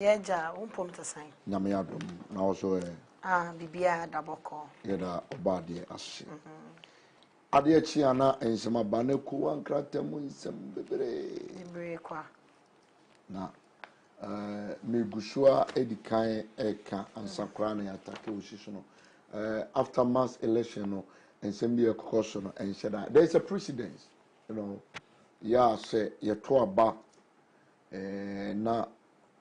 Yeja, umpom to sign. Namiadum, na also Bibia Daboko. Yeda Obadi Ashi. Adia Chiana and some Baneku and Kratemu in some bebre. Na me Gushua Edikai Eka and Sakrani attack Ushishono. After mass election and send me a caution and said that there's a precedence, yeah, say your tour back na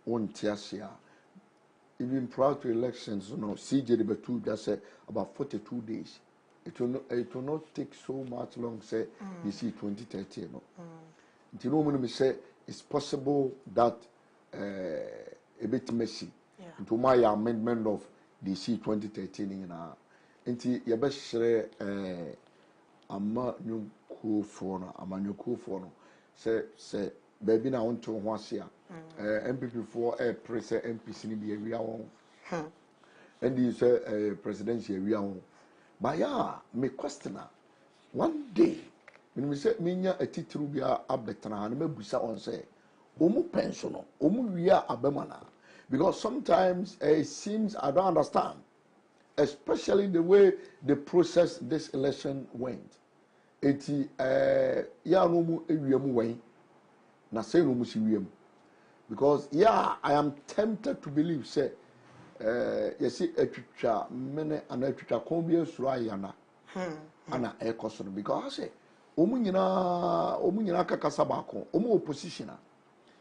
one tiasia. Even prior to elections, CJ the two just said about 42 days. It will not take so much long, say, you see 2030. You know, when we say it's possible that a bit messy into my amendment of DC 2013 nti yebeshere ama nyuku for no say baby na won to ho ase a MPP for press MPC ni be awia won and you say presidential awia won but yeah me questioner one day when we say minya atitru bia abetana na mabusa on say omu pension no omu wia abemana because sometimes it seems I don't understand, especially the way the process this election went. Eti ya no mu ewiam wen na say no mu si wiem because yeah I am tempted to believe say yesi etwitwa mene ana etwitwa kon bi esuro ayana ana ekoso no because say omu nyina kakasa ba kon omu opposition.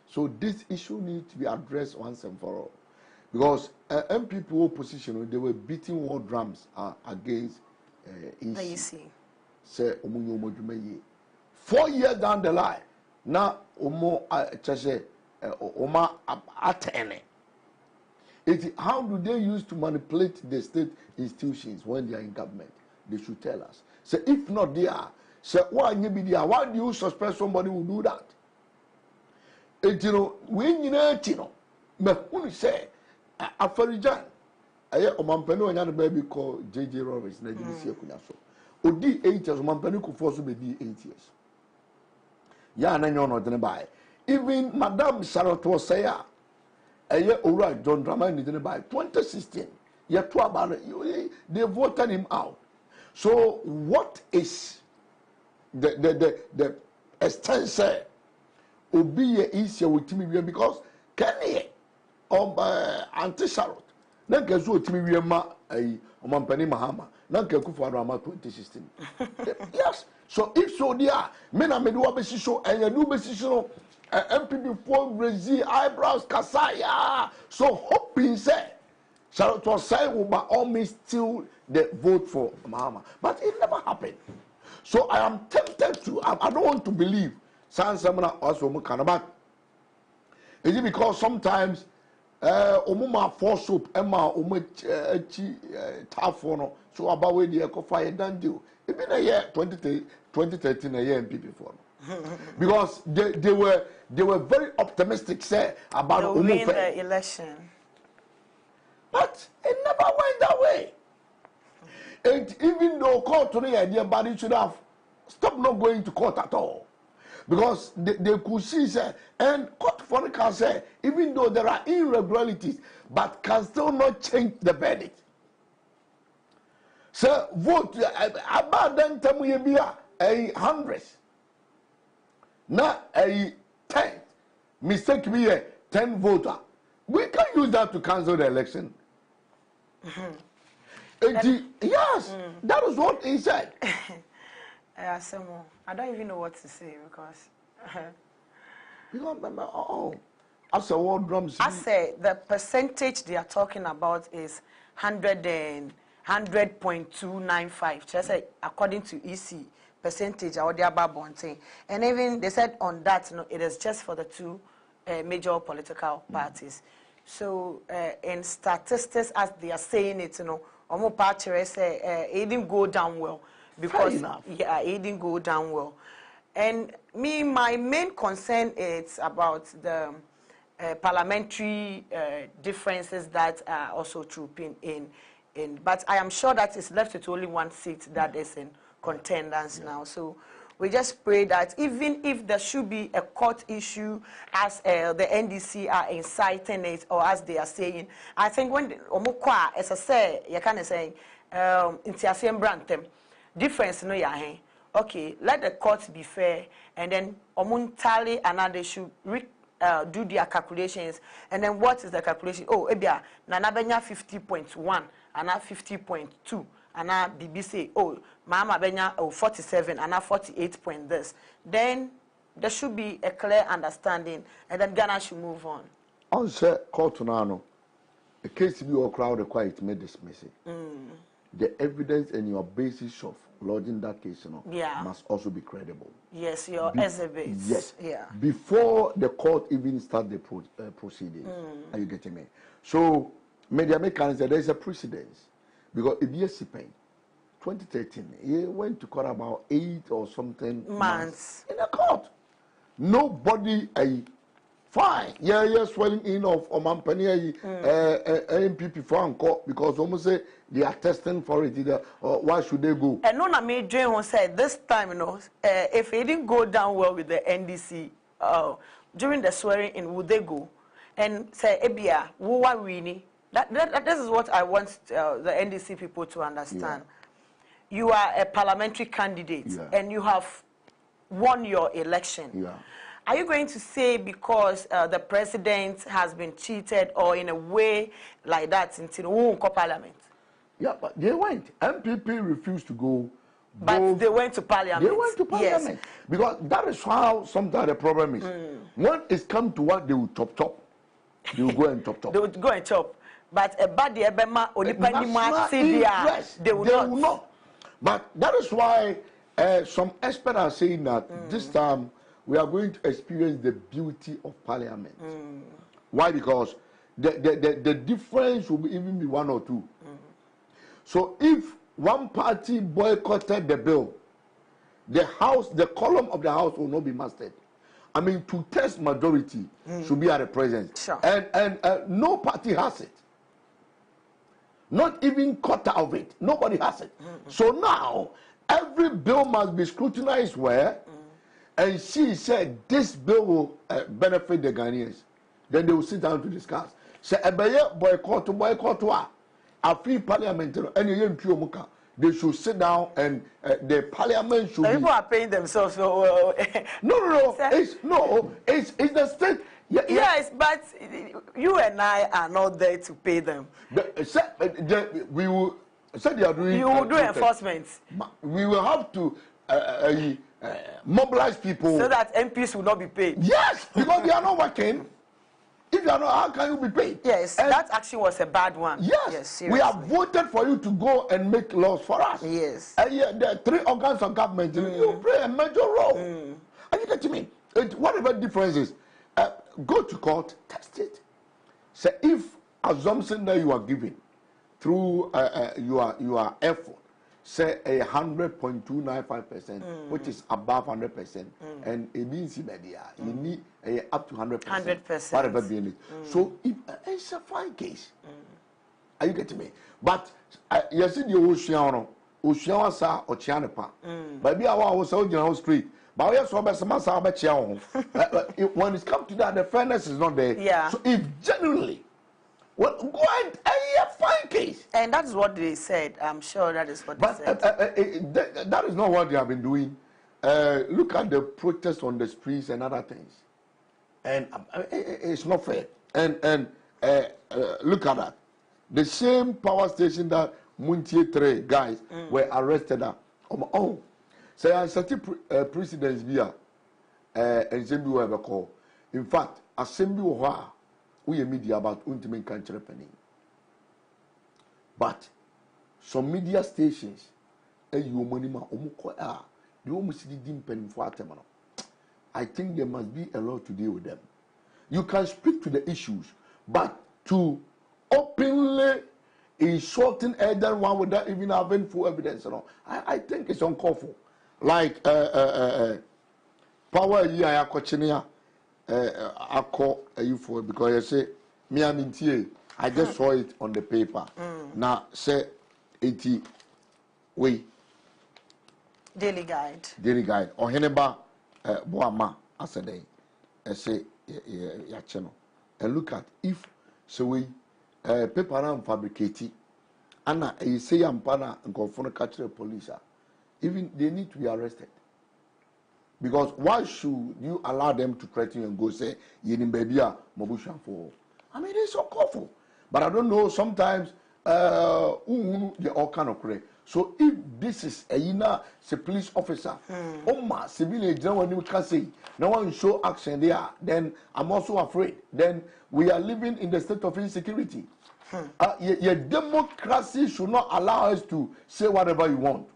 So this issue needs to be addressed once and for all. Because MPP opposition, they were beating war drums against EC. Say, 4 years down the line, now, how do they use to manipulate the state institutions when they are in government? They should tell us. So if not they are, say, why do you suspect somebody will do that? We need me who say Afarijan aye omampani onya no baby call JJ Roberts na disi akunya so odi 8 years omampani ko force be di 8 years ya na nyo no de buy even Madam Charlotte was say aye owura John Drama ni de buy 2016 ye to about they voted him out. So what is the extent obi ye easier with me because Kenny anti Charlotte na kezu otimi wie ma omampani Mahama na kekufu arama 2016. Yes, so if so there me na me do obesi so and you do besi so MPP for raise eyebrows kasaya so hoping say Charlotte was saying will by all means steal the vote for Mahama, but it never happened. So I am tempted to I don't want to believe Sansamana also Mukanabat. Is it because sometimes Omuma force up Emma Tafono so about where the eco fire done do? It's been a year 2013 a year MPP for because they were very optimistic say about win the election. But it never went that way. And even though court today idea but it should have stopped not going to court at all. Because they could see, say, and court for can say, even though there are irregularities, but can still not change the verdict. So vote about then Tamuyabia a 100, not a 10. Mistake me a 10 voter. We can use that to cancel the election. Yes, that is what he said. I don't even know what to say because I say what drums. I say the percentage they are talking about is 100.295. Just say according to EC percentage or the above thing. And even they said on that, it is just for the two major political parties. So in statistics, as they are saying it, almost party say it didn't go down well. Because it didn't go down well. And my main concern is about the parliamentary differences that are also trooping in. But I am sure that it's left with only one seat that is in contenders now. So we just pray that even if there should be a court issue as the NDC are inciting it or as they are saying, I think when omukwa as I say you can say intiasiem brantem difference no ya hen. Okay, let the courts be fair and then omuntali and they should do their calculations, and then what is the calculation? Oh, ebia na benya 50.1 and 50.2 and BBC. Oh, mama benya 47 and 48 point this. Then there should be a clear understanding, and then Ghana should move on. On say court now, a case to be all crowd required to make dismiss it. The evidence and your basis of lodging that case, must also be credible. Yes, your exhibits. Yes. Yeah. Before the court even start the proceedings. Are you getting me? So, media makers said there is a precedence because if you see 2013, he went to court about 8 or something months in the court. Nobody fine. Yeah, swelling in of Omampani MPP for court because almost say they are testing for it. Why should they go? And none of me dream said this time, if it didn't go down well with the NDC during the swearing in, would they go and say, Ebia, who are we? This is what I want the NDC people to understand. Yeah. You are a parliamentary candidate and you have won your election. Yeah. Are you going to say because the president has been cheated or in a way like that until parliament? Yeah, but they went. MPP refused to go. But they went to parliament. They went to parliament. Yes. Because that is how sometimes the problem is. When it's come to what they will chop. They will go and chop. They would go and chop. But a bad ebema they will not. But that is why some experts are saying that this time we are going to experience the beauty of parliament. Why? Because the difference will even be 1 or 2. So if one party boycotted the bill, the column of the house will not be mastered. I mean, to test majority should be at the presence. Sure. And no party has it. Not even quarter of it. Nobody has it. So now, every bill must be scrutinized where, and she said this bill will benefit the Ghanaians. Then they will sit down to discuss. Say, boycott, a free parliament, and they should sit down and the parliament should. People are paying themselves. No. It's the state. Yes, but you and I are not there to pay them. We will. They are doing. You will do enforcement. We will have to mobilize people so that MPs will not be paid. Yes, because they are not working. If you are not, how can you be paid? Yes, and that action was a bad one. Yes, we have voted for you to go and make laws for us. Yes. And the 3 organs of government, you play a major role. Are you getting me? Whatever difference is, go to court, test it. So if assumption that you are giving through your effort, say 100.295%, which is above 100%, and it means media, you need up to 100%. 100%. Whatever being it. So it's a fine case. Are you getting me? But you see the Ocean sa or Chianepa. Maybe I was so general street. But we also have some when it comes to that, the fairness is not there. Yeah. So if genuinely, well, go and fine case. And that's what they said. I'm sure that is what they said. That is not what they have been doing. Look at the protests on the streets and other things. And it's not fair. And look at that. The same power station that Maakye 3 guys were arrested at. So I certain precedents via and same we have a call. In fact, assembly we media about ultimate country penny. But some media stations, I think there must be a lot to deal with them. You can speak to the issues, but to openly insulting either one without even having full evidence, I think it's uncalled for. Like power here, I call you for because you say me I just saw it on the paper. Now say 80 we Daily Guide. Daily Guide. Or Heneba Boama as a day. I say ya channel. And look at if so we paper and fabricate and I say Ampana and confront catch the police. Even they need to be arrested. Because why should you allow them to threaten you and go say Yenim Babia Mobushan for? I mean it's so awful. But I don't know, sometimes they all kind of crazy. So if this is a police officer, civilian when you can say no one show action there, then I'm also afraid. Then we are living in the state of insecurity. Your democracy should not allow us to say whatever you want.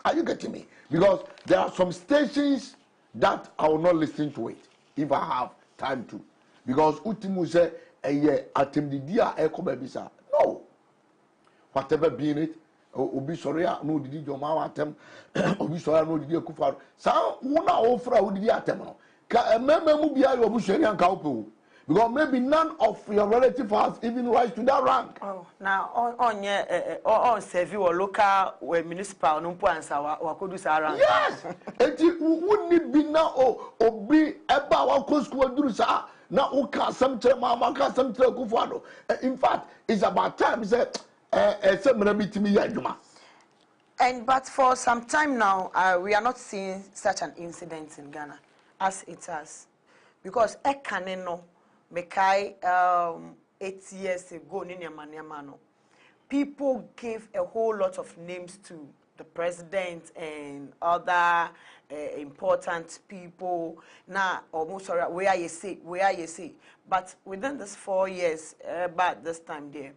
Are you getting me? Because there are some stations that I will not listen to it if I have time to. Because Utimu say no. Whatever being it, obi sorry no didi joma atem obi sorry no didi akufaro sa wona ofra wo didi atem no ka mema mu bia yo bushari anka opo because maybe none of your relatives has even rise to that rank. Oh, now on serve or local municipal no ansa wa kodu sa rank. Yes. Enti wouldn't be now obi eba wa ko school duru sa na o ka sam kire mama ka sam kire akufaro. In fact, it's about time say and but for some time now, we are not seeing such an incident in Ghana as it has, because Ekaneno Mekai 8 years ago, people gave a whole lot of names to the president and other important people. Now, almost sorry, where you say, but within this 4 years, about this time there.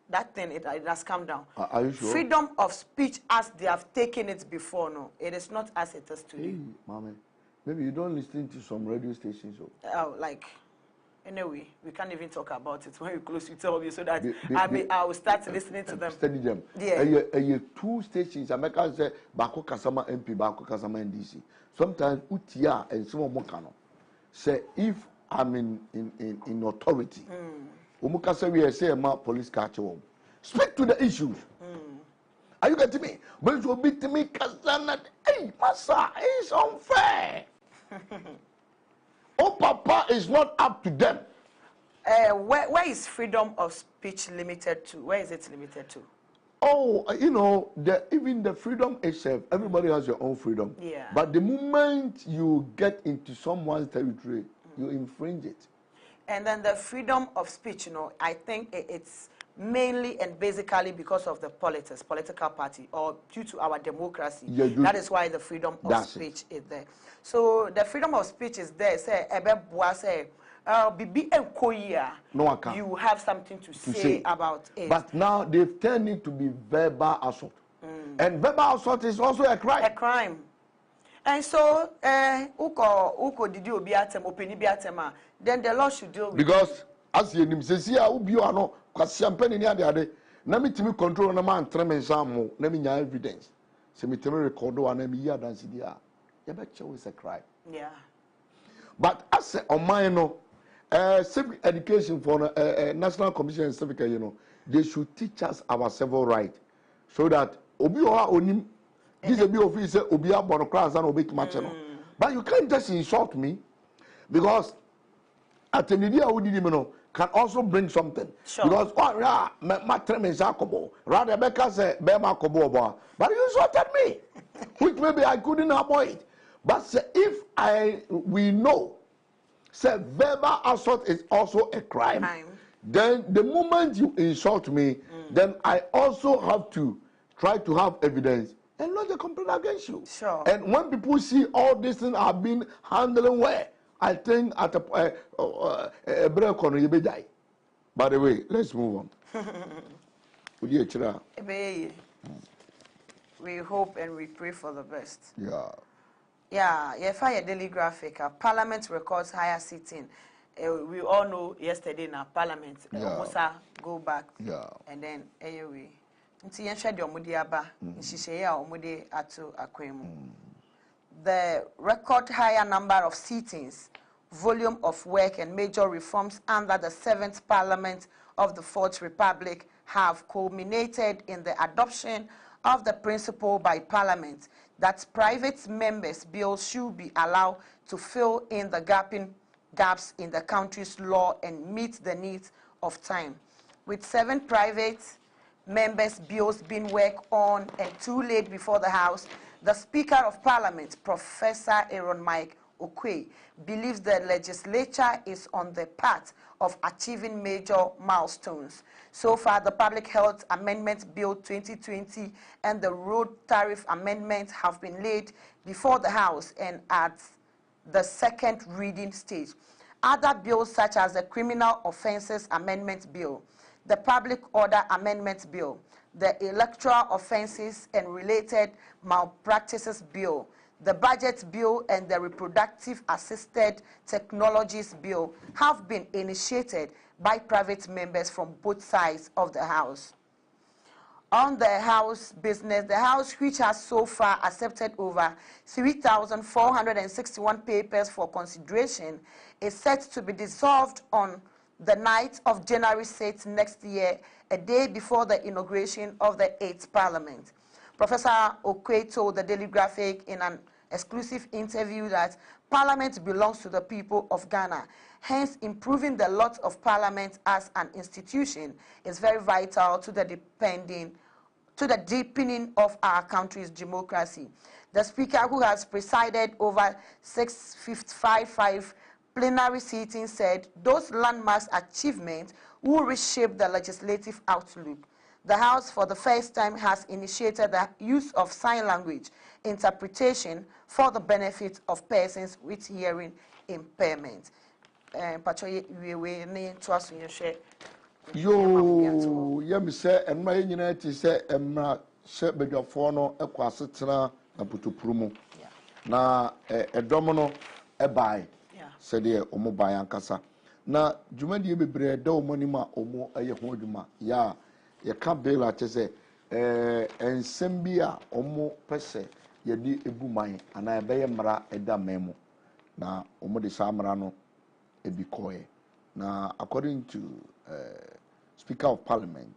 That thing, it has come down. Are you sure? Freedom of speech as they have taken it before, no. It is not as it is today. Hey, Mommy, maybe you don't listen to some radio stations. Like, anyway, we can't even talk about it when you close, you tell me so that I will start listening to them. Study them. Yeah. Two stations, America say, Bako Kasama MP, Bako Kasama NDC. Sometimes, Utia and some Mokano say, if I'm in authority, Umukasa we say ma police catch home. Speak to the issues. Are you getting me? But it will be to me Kazana. Hey, Massa, it's unfair. Oh, Papa is not up to them. Where is freedom of speech limited to? Where is it limited to? Oh, you know, even the freedom itself, everybody has your own freedom. Yeah. But the moment you get into someone's territory, you infringe it. And then the freedom of speech, I think it's mainly and basically because of the political party, or due to our democracy. Yeah, that is why the freedom of speech is there. So the freedom of speech is there. Say, you have something to say about it. But now they've turned it to be verbal assault. And verbal assault is also a crime. A crime. And so, uko did you be atem, opini be atema, then the law should deal with because as you say, ubio ano, because champagne in the other, let me control na man tremen samo, let me evidence. Se me teme record one and me ya dance dia. Ya betcha is a crime. Yeah. But as on my civic education for National Commission on Civic, they should teach us our civil right so that obio onim. This is a officer obia bonocras and obey machano. But you can't just insult me because at the media can also bring something. Sure. Because my term is Jacobo. Rather Becca say Bema Kobo, but you insulted me. Which maybe I couldn't avoid. But if we know say verbal assault is also a crime. Then the moment you insult me, then I also have to try to have evidence and lodge a complaint against you. Sure. And when people see all these things are being handled well, I think at a break on you die. By the way, let's move on. We hope and we pray for the best. Yeah. Yeah, if I daily graphic, Parliament records higher sitting. We all know yesterday now Parliament almost go back. Yeah. And then anyway. The record higher number of sittings, volume of work and major reforms under the 7th Parliament of the 4th Republic have culminated in the adoption of the principle by Parliament that private members' bills should be allowed to fill in the gaps in the country's law and meet the needs of time. With 7 private members' bills being worked on and 2 laid before the House, the Speaker of Parliament, Professor Aaron Maakye, believes the legislature is on the path of achieving major milestones. So far, the Public Health Amendment Bill 2020 and the Road Tariff Amendment have been laid before the House and at the second reading stage. Other bills such as the Criminal Offences Amendment Bill, the Public Order Amendment Bill, the Electoral Offences and Related Malpractices Bill, the Budget Bill, and the Reproductive Assisted Technologies Bill have been initiated by private members from both sides of the House. On the House business, the House, which has so far accepted over 3,461 papers for consideration, is set to be dissolved on the night of January 6th next year, a day before the inauguration of the 8th Parliament. Professor Okwe told the Daily Graphic in an exclusive interview that Parliament belongs to the people of Ghana. Hence, improving the lot of Parliament as an institution is very vital to the deepening of our country's democracy. The Speaker, who has presided over 655 plenary sittings, said those landmark achievements will reshape the legislative outlook. The House, for the first time, has initiated the use of sign language interpretation for the benefit of persons with hearing impairment. Yo, yam say, and my unity say, Emma, Sir Bedjafono, a quasitana, a putuprumu. Na a domino, a buy, said the Omo Bayankasa. Na, Jumadi be bread, do monima, Omo, a yahuduma, ya. You can't bail at say, and Sembia Omo Pese, Yadi Ebumai, and I bay mra eda memo. Na Omo de Samarano ebikoye. Na according to Speaker of Parliament,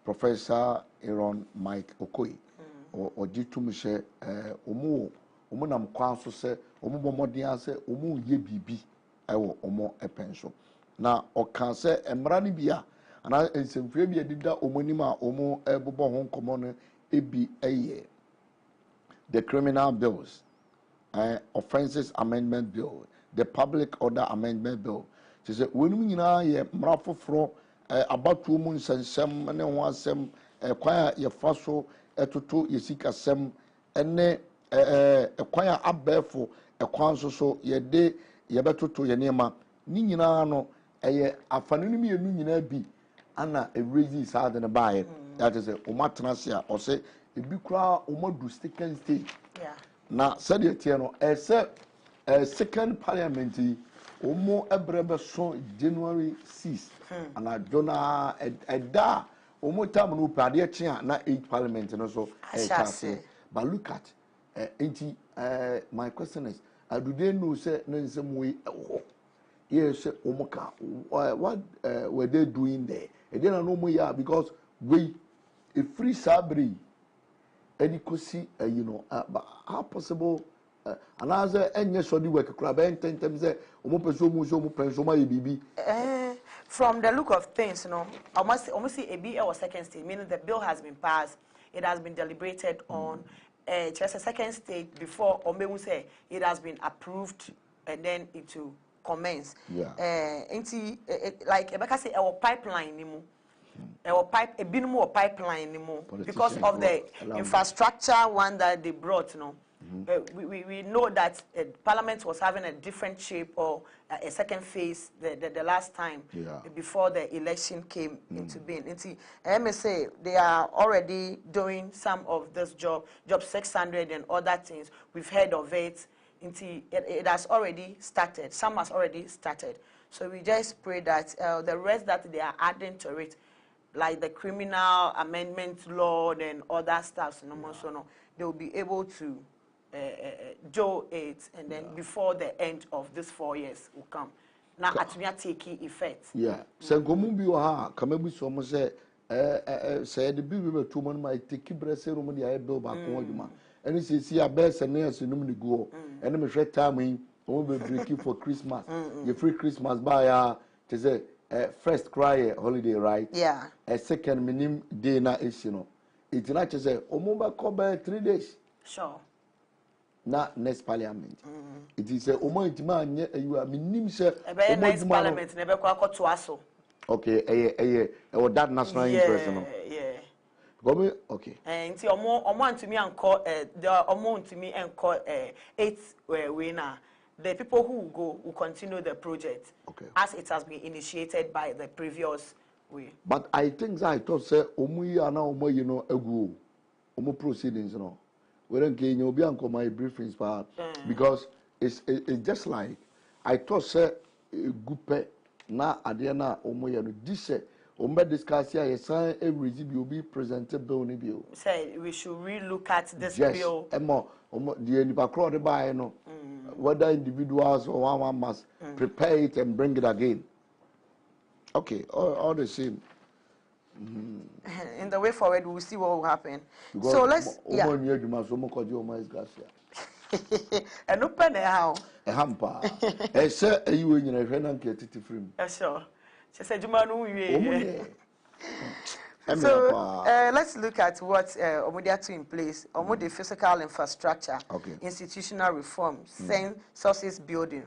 Professor Aaron Maakye, or Jitumshe, Omo nam Kwanso se, Omo Bomodia se, Omo ye bibi, Omo epenso. Na Okanse Emrani bia. And I said, Fabia did that Omonima, Omo, Ebobo Hong Common, Ebi, the criminal bills, offences amendment bill, the public order amendment bill. She said, when we know ye mrafo fro about 2 months and some, and then one sem, acquire your faso, to ye seek a sem, and acquire up bareful, a quanso so ye day, ye better to your name, Nina no, a fanunimi and Nina be. Anna a raising side and a buy that is a Omatrasia or say a big crowd Omodu second stage. Yeah. Now, said the Tiano, except a second parliament, Omo Ebrebe so January 6th, and I don't know a da Omo Tamanu Padia, not 8 parliament and also a chassis. But look at my question is, do they know say in some way? Yes, Omoka, what were they doing there? And then I know more because we a free sabri, and you could see, but how possible? Another and yes, or the work crab and 10 times there, from the look of things, almost see a BL or second stage, meaning the bill has been passed, it has been deliberated on, just a second stage before, or maybe say it has been approved, and then it will commence. Yeah. Like Rebecca say, our pipeline our pipe a bit more pipeline because of the infrastructure one that they brought. We know that Parliament was having a different shape or a second phase the last time before the election came into being. MSA, they are already doing some of this job 600 and other things. We've heard of it. It has already started. Some has already started. So we just pray that the rest that they are adding to it, like the criminal amendment law and other stuff, they will be able to do it, and then before the end of this 4 years will come. Now, at me taking effect. Yeah. So, Gomumbi ha, Kamebu Somo say the bill 2 months might take Bresse Romania bill back on and see a best and yes no me go and me share time we be breaking for Christmas you free Christmas by to say first cry holiday right yeah a second minim day na is it's not to say ba cover 3 days sure na next parliament it is a intima anye you minim say next parliament na be kwa akoto aso okay that national interest no yeah okay nti omo antimi anko the omo antimi enko 8 winner the people who will go will continue the project as it has been initiated by the previous way. But I think I thought say omu ya na omo egu omo proceedings we don't get you be anko my briefings part because it's just like I thought say gupe na ade na omo ya no this omo discuss here yes every will be presented bill ni bill. Say we should relook at this bill. Omo the nipa crowd the buy no whether individuals or one must prepare it and bring it again. Okay, all the same. In the way forward, we'll see what will happen. Because so let's. Yeah. And open how. A hamper. I say you in a renant frame. Sure. She said, so let's look at what Omodia to in place. Omodi physical infrastructure, institutional reform, census building,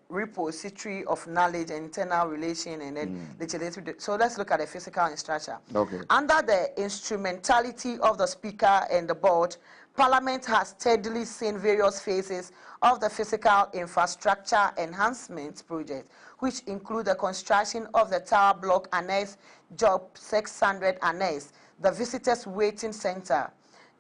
repository of knowledge, internal relation, and then legislative. So let's look at the physical infrastructure. Under the instrumentality of the Speaker and the board, Parliament has steadily seen various phases of the physical infrastructure enhancement project, which include the construction of the Tower Block Annex, Job 600 Annex, the Visitors Waiting Center,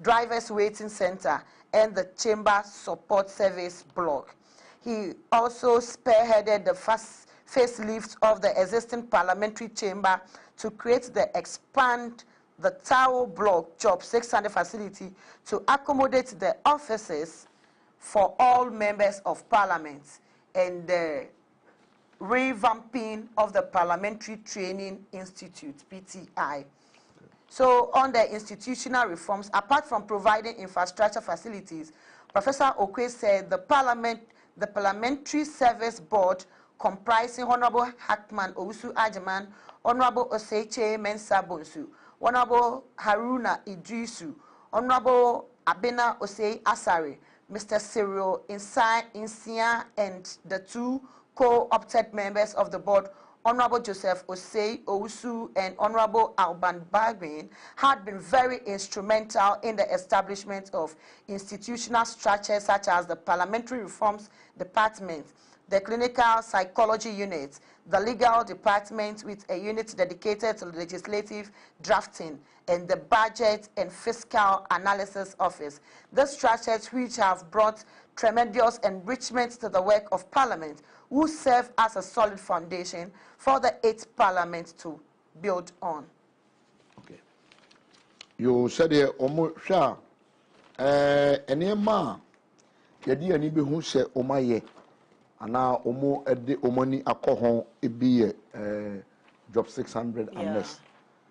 Drivers Waiting Center, and the Chamber Support Service Block. He also spearheaded the facelift of the existing parliamentary chamber to create expand the Tower Block Job 600 facility to accommodate the offices for all members of parliament and the revamping of the Parliamentary Training Institute, PTI. So on the institutional reforms, apart from providing infrastructure facilities, Professor Okwe said the Parliamentary Service Board, comprising Honorable Hackman Owusu Ajiman, Honorable Oseiche Mensah Bonsu, Honorable Haruna Idrisu, Honorable Abena Osei Asare, Mr. Cyril Insia, and the 2 co-opted members of the board, Honorable Joseph Osei Owusu and Honorable Alban Bagwin, had been very instrumental in the establishment of institutional structures such as the Parliamentary Reforms Department, the Clinical Psychology Unit, the Legal Department with a unit dedicated to legislative drafting, and the Budget and Fiscal Analysis Office. These structures, which have brought tremendous enrichment to the work of Parliament, will serve as a solid foundation for the 8th Parliament to build on. Okay. You said here, Sha, any ma, Yadi and Ibi who say, Omaye, and now Omo Edi Omoni Akohon, Ibi, Job 600 and less.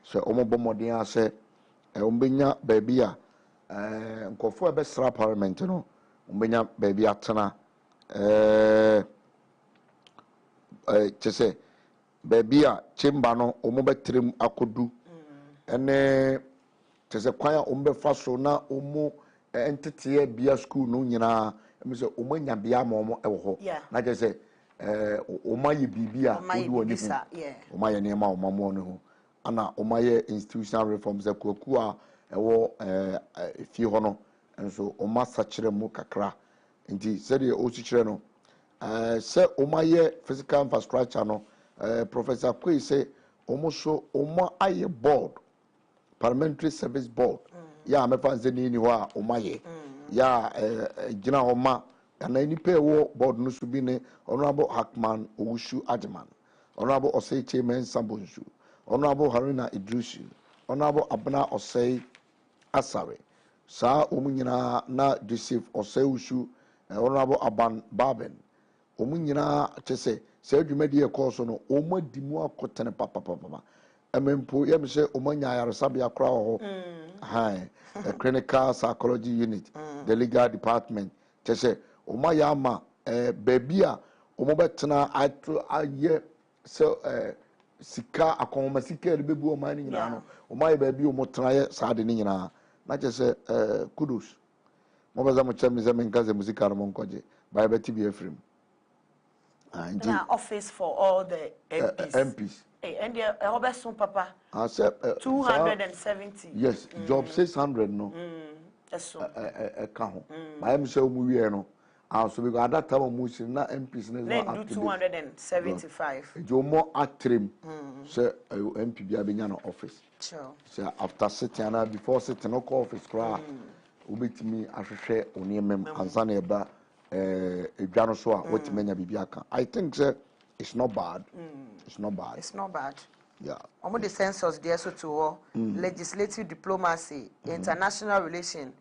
So Omo Bomodia say, Ombina, baby, Nkofo Ebe Sra Parliament, no, Ombina, baby, Atana, say, baby, chamber no, Omo Betrim Akodu, and there's a choir umbe faso na Omo entity bia school no nyina me say Omo nya bia mo ewo na je say Oma ye bibia odu oni hu Oma ye nema Oma mo no hu ana Oma ye institutional reforms ekoku a ewo fi ho no enso Oma sachire mu kakra nti se de o chichire no se Oma ye physical infrastructure no Professor Kwe say Omo so Oma aye board Parliamentary Service Board. Ya me fan zeni ni wa Omaye. Ya gina Oma and any pay wo board no should be ne Honorable Hackman Owusu Ajiman. Honorable Osei Mensah Bonsu. Honorable Haruna Idrisu. Honorable Abena Osei Asare. Sa omunyina na Joseph Osei Owusu. Honorable Aban Baben. Omunyina chese se adwumadi e course no omo dimu akotene papa. Emempo yem se omanya yaresabia kra ho the clinical psychology unit, the legal department. Just say, Oma Yama, Babia, Omobetana, I year so Sika, a coma Sika, the baby mining, Oma baby, Omotria, Sardinina. Not just say, kudos. Mobazam Chamizam and Gaza Musica Moncoje, by Betty B. Ephraim. And office for all the MPs. And the Robertson Papa. I said 270. Yes, job 600 no. A count. I am so movie. Also, because at that time, we na MPs then do 275. You more at trim, sir, MP Biabiano office. Sure. So after sitting and before sitting no office, cry. Ubit me, I should share on your mem and Zaneba, a Janosoa, what many Bibiaka. I think, sir, it's not bad. It's not bad. It's not bad. Yeah. Among the census, there so to legislative diplomacy, international relation,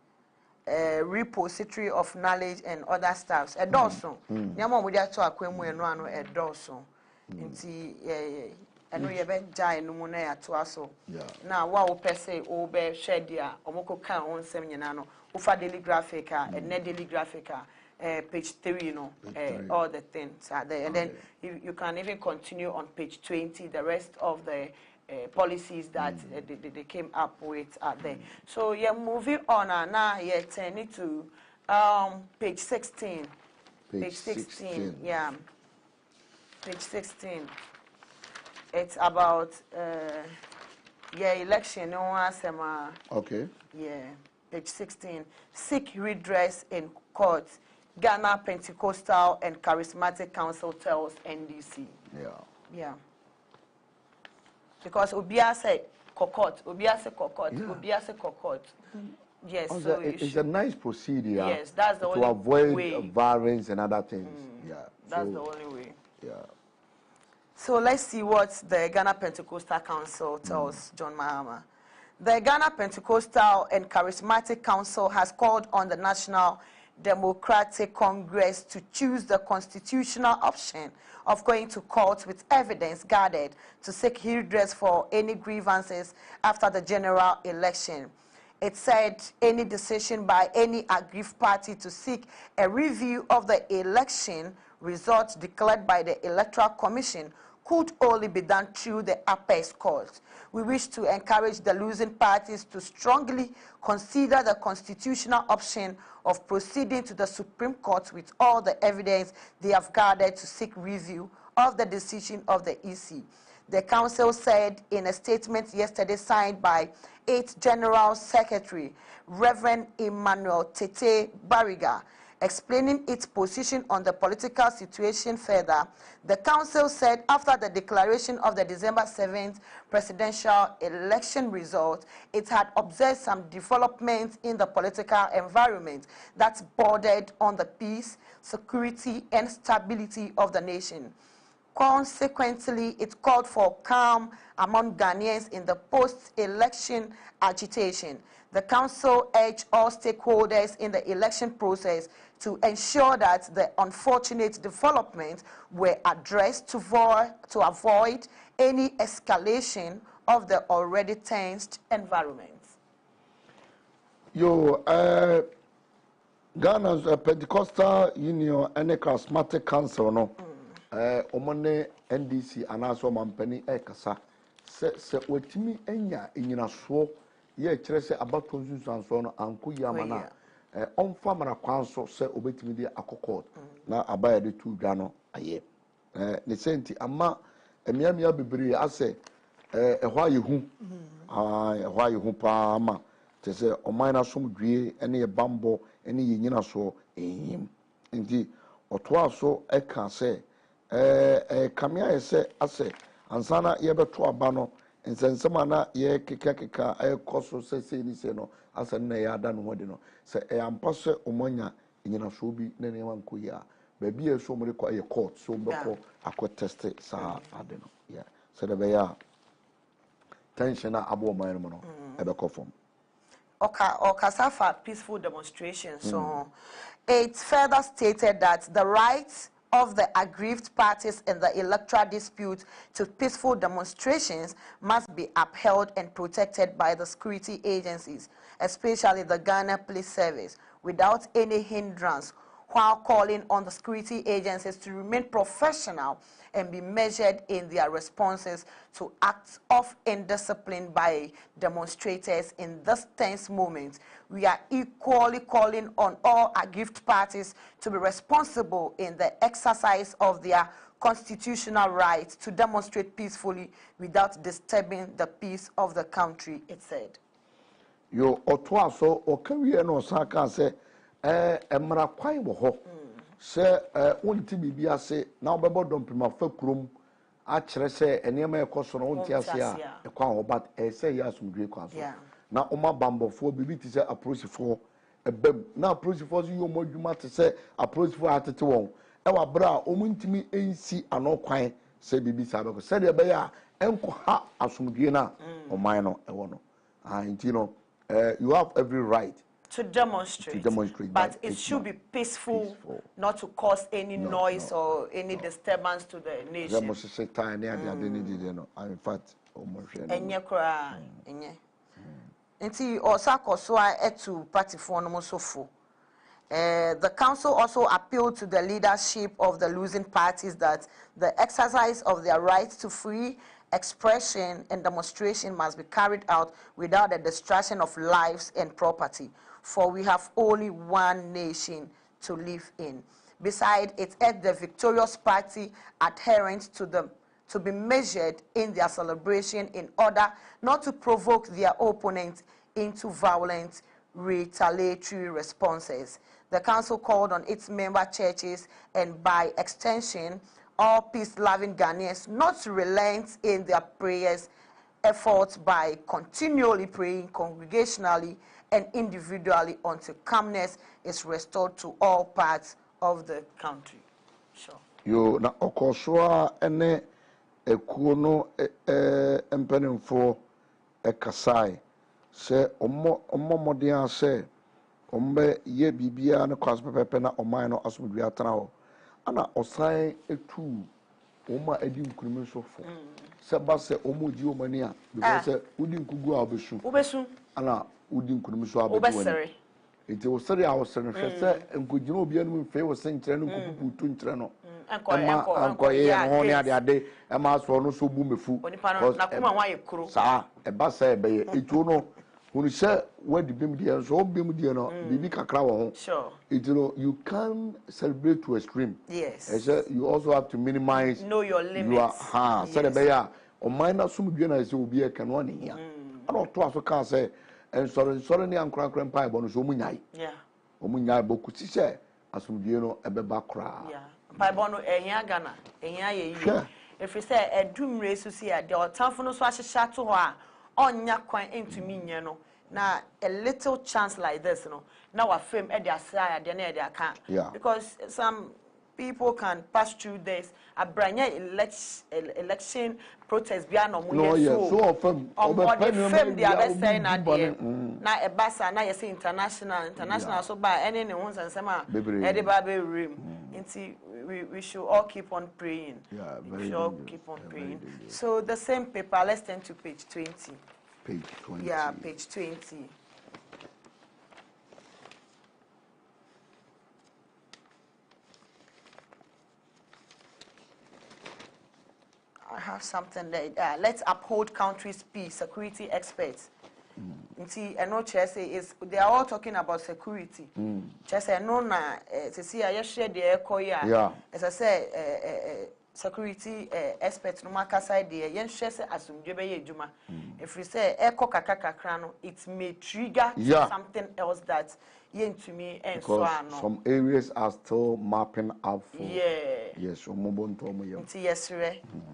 repository of knowledge and other stuffs. A dozen. Nyama we to akwemu eno a dozen. Inti eno ye be jai no mu na ya to aso. Na wa wo pese o be share dia omoko kan on sem nyina no. Ufa daily graphic and net daily graphic page 3, you know, all the things are there. And then you can even continue on page 20, the rest of the policies that they came up with are there. So yeah, moving on now, yeah, turning to page 16. Page 16, yeah. Page 16. It's about election. Okay. Yeah. Page 16. Seek redress in court. Ghana Pentecostal and Charismatic Council tells NDC. Yeah. Because Obia said kokot. Yes, so it's a nice procedure. Yes, that's the only way. To avoid way. violence and other things. That's the only way. Yeah. So let's see what the Ghana Pentecostal Council tells John Mahama. The Ghana Pentecostal and Charismatic Council has called on the National Democratic Congress to choose the constitutional option of going to court with evidence gathered to seek redress for any grievances after the general election. It said any decision by any aggrieved party to seek a review of the election results declared by the Electoral Commission could only be done through the apex court. We wish to encourage the losing parties to strongly consider the constitutional option of proceeding to the Supreme Court with all the evidence they have gathered to seek review of the decision of the EC. The Council said in a statement yesterday signed by 8th General Secretary, Reverend Emmanuel Tete Bariga, explaining its position on the political situation further. The Council said after the declaration of the December 7th presidential election result, it had observed some developments in the political environment that bordered on the peace, security, and stability of the nation. Consequently, it called for calm among Ghanaians in the post-election agitation. The Council urged all stakeholders in the election process to ensure that the unfortunate developments were addressed to avoid any escalation of the already tensed environment. Ghana's Pentecostal Union and the Charismatic Council, no, Omone NDC and also Mampeni Ekasa, se wetimi enya inyinaso ye kire se abatonsu sanso no anko yamana onfa mara kwanso se obetimi de akokot na abaya de tu dwa no aye ne senti ama emiamia bebre ase ehwa yehu ehwa yehu pa ama te se oman na som dwie ene ye bambo ene ye nyinaso ehim nti otoaso eka se kamia ese ase ansana yebeto aba no nsensema na ye keka koso se ni se no asa na ya da no hode no se ampa se omonya nyina so bi na ne wanko ya ba bi e so mo rekọ ye court so mbeko akotest sa ade no yeah so the be ya tension na abo man no no ebeko fom Okasafa peaceful demonstration. So it further stated that the rights of the aggrieved parties in the electoral dispute to peaceful demonstrations must be upheld and protected by the security agencies, especially the Ghana Police Service, without any hindrance, while calling on the security agencies to remain professional and be measured in their responses to acts of indiscipline by demonstrators in this tense moment. We are equally calling on all aggrieved parties to be responsible in the exercise of their constitutional right to demonstrate peacefully without disturbing the peace of the country, it said. Yo otwaso okawie no saka se emra kwan wo ho se wonti bibia se na obebo dompema fa kurom a kire se enema ekoso no wonti ase a ekwan ho but say ya asumdwe kwan so na oma bambofo bibi ti se approachfo ebem na approachfo so yo modwuma te se approachfo atete won wa bra omuntimi ensi anokwan se bibi sabeko se de be ya enko ha asumdwe na oman no ewo no nti no you have every right to demonstrate, but it should be peaceful, not to cause any noise or any disturbance to the nation. In fact, the council also appealed to the leadership of the losing parties that the exercise of their rights to free expression and demonstration must be carried out without the destruction of lives and property, for we have only one nation to live in. Besides, it urged the victorious party adherents to be measured in their celebration in order not to provoke their opponents into violent retaliatory responses. The council called on its member churches and by extension all peace-loving Ghanaians not to relent in their prayers efforts by continually praying congregationally and individually until calmness is restored to all parts of the country. Sure. Yo na okoswa ene ekuo no empenimfo ekasai se ommodien se ombe ye bibia ne kwas pepepe na oman no asomdua atana ho ana osan etu oma edi nkurumu sofo se ba se omoji omani a because se udi nkugu a obesu ana udi nkurumu so abedi enti wo sere a wo sere no hwe se nkogina obi anu mfe wo se nkyere no nkupupu tu nkyere no anko ye no ne ade ema so no so bu mefu na kuma wa ye kuro sa e ba se be ye etu no when you say where the baby dear so baby dear no baby kakra wo ho sure it you can celebrate to extreme yes I say you also have to minimize know your limits you are say the be ya o minor sum dwe na say obi e kan no ne hia ana to aso kan say en sorry ne ankra mpa ebo no so munyai yeah o munyai boku ti say asum dwe no ebeba kra yeah mpa ebo no ehia Ghana ehia ye yi if you say edumre so see a de otamfo no so ahyehya to ho a onya kwan entumi nye no na a little chance like this no now our fame e dey asaya de na e dey aka because some people can pass through this abranya election protest bia no mo ye so fame fame dey abesay na de na e basa na ye say international so ba any ne won sansem a e dey ba be rem nti we should all keep on praying. We should all keep on praying. So the same paper, let's turn to page 20. Page 20. Yeah, page 20. I have something there. Let's uphold country's peace, security experts. See, I know Chelsea is they are all talking about security. Chelsea, I know na to see I share the echo here. As I say, security experts no maka side there. Yen share say asumdwe be ejuma. If we say echo kakra no, it may trigger something else that yen to me and so on. Some areas are still mapping out for. Yes,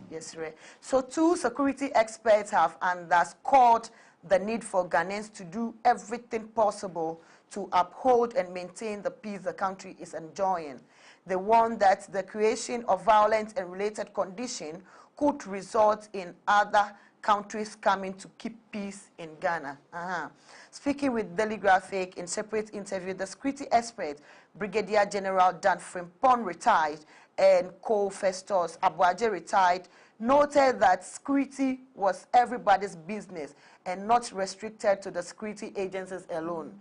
yes, right. So two security experts have underscored the need for Ghanaians to do everything possible to uphold and maintain the peace the country is enjoying. They warn that the creation of violence and related conditions could result in other countries coming to keep peace in Ghana. Speaking with Daily Graphic in separate interview, the security expert, Brigadier General Dan Frimpong, retired, and co-Festus Abuaje retired, noted that security was everybody's business and not restricted to the security agencies alone.